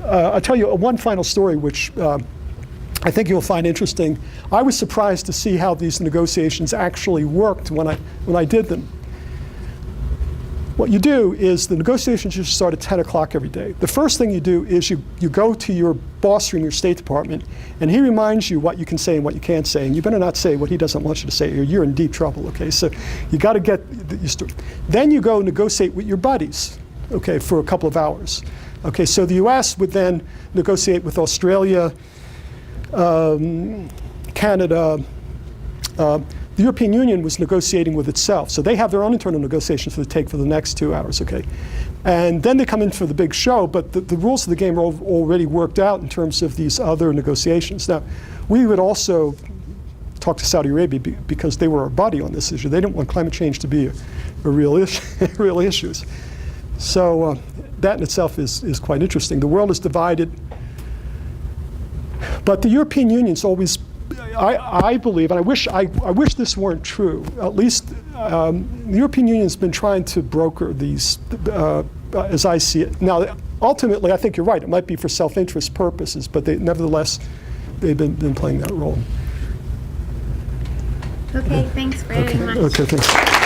Speaker 2: I'll tell you one final story which I think you'll find interesting. I was surprised to see how these negotiations actually worked when I did them. What you do is the negotiations usually start at 10 o'clock every day. The first thing you do is you go to your boss in your State Department, and he reminds you what you can say and what you can't say, and you better not say what he doesn't want you to say, or you're in deep trouble, okay? So you got to get used to it. Then you go negotiate with your buddies, okay, for a couple of hours. Okay, so the US would then negotiate with Australia, Canada, the European Union was negotiating with itself. So they have their own internal negotiations for the next 2 hours, okay? And then they come in for the big show, but the rules of the game are already worked out in terms of these other negotiations. Now, we would also talk to Saudi Arabia because they were our buddy on this issue. They didn't want climate change to be a real issue. So that in itself is quite interesting. The world is divided, but the European Union's always, I believe, and I wish this weren't true. At least the European Union's been trying to broker these, as I see it. Now, ultimately, I think you're right. It might be for self-interest purposes, but nevertheless, they've been playing that role.
Speaker 1: Okay, thanks very much.
Speaker 2: Okay, thanks.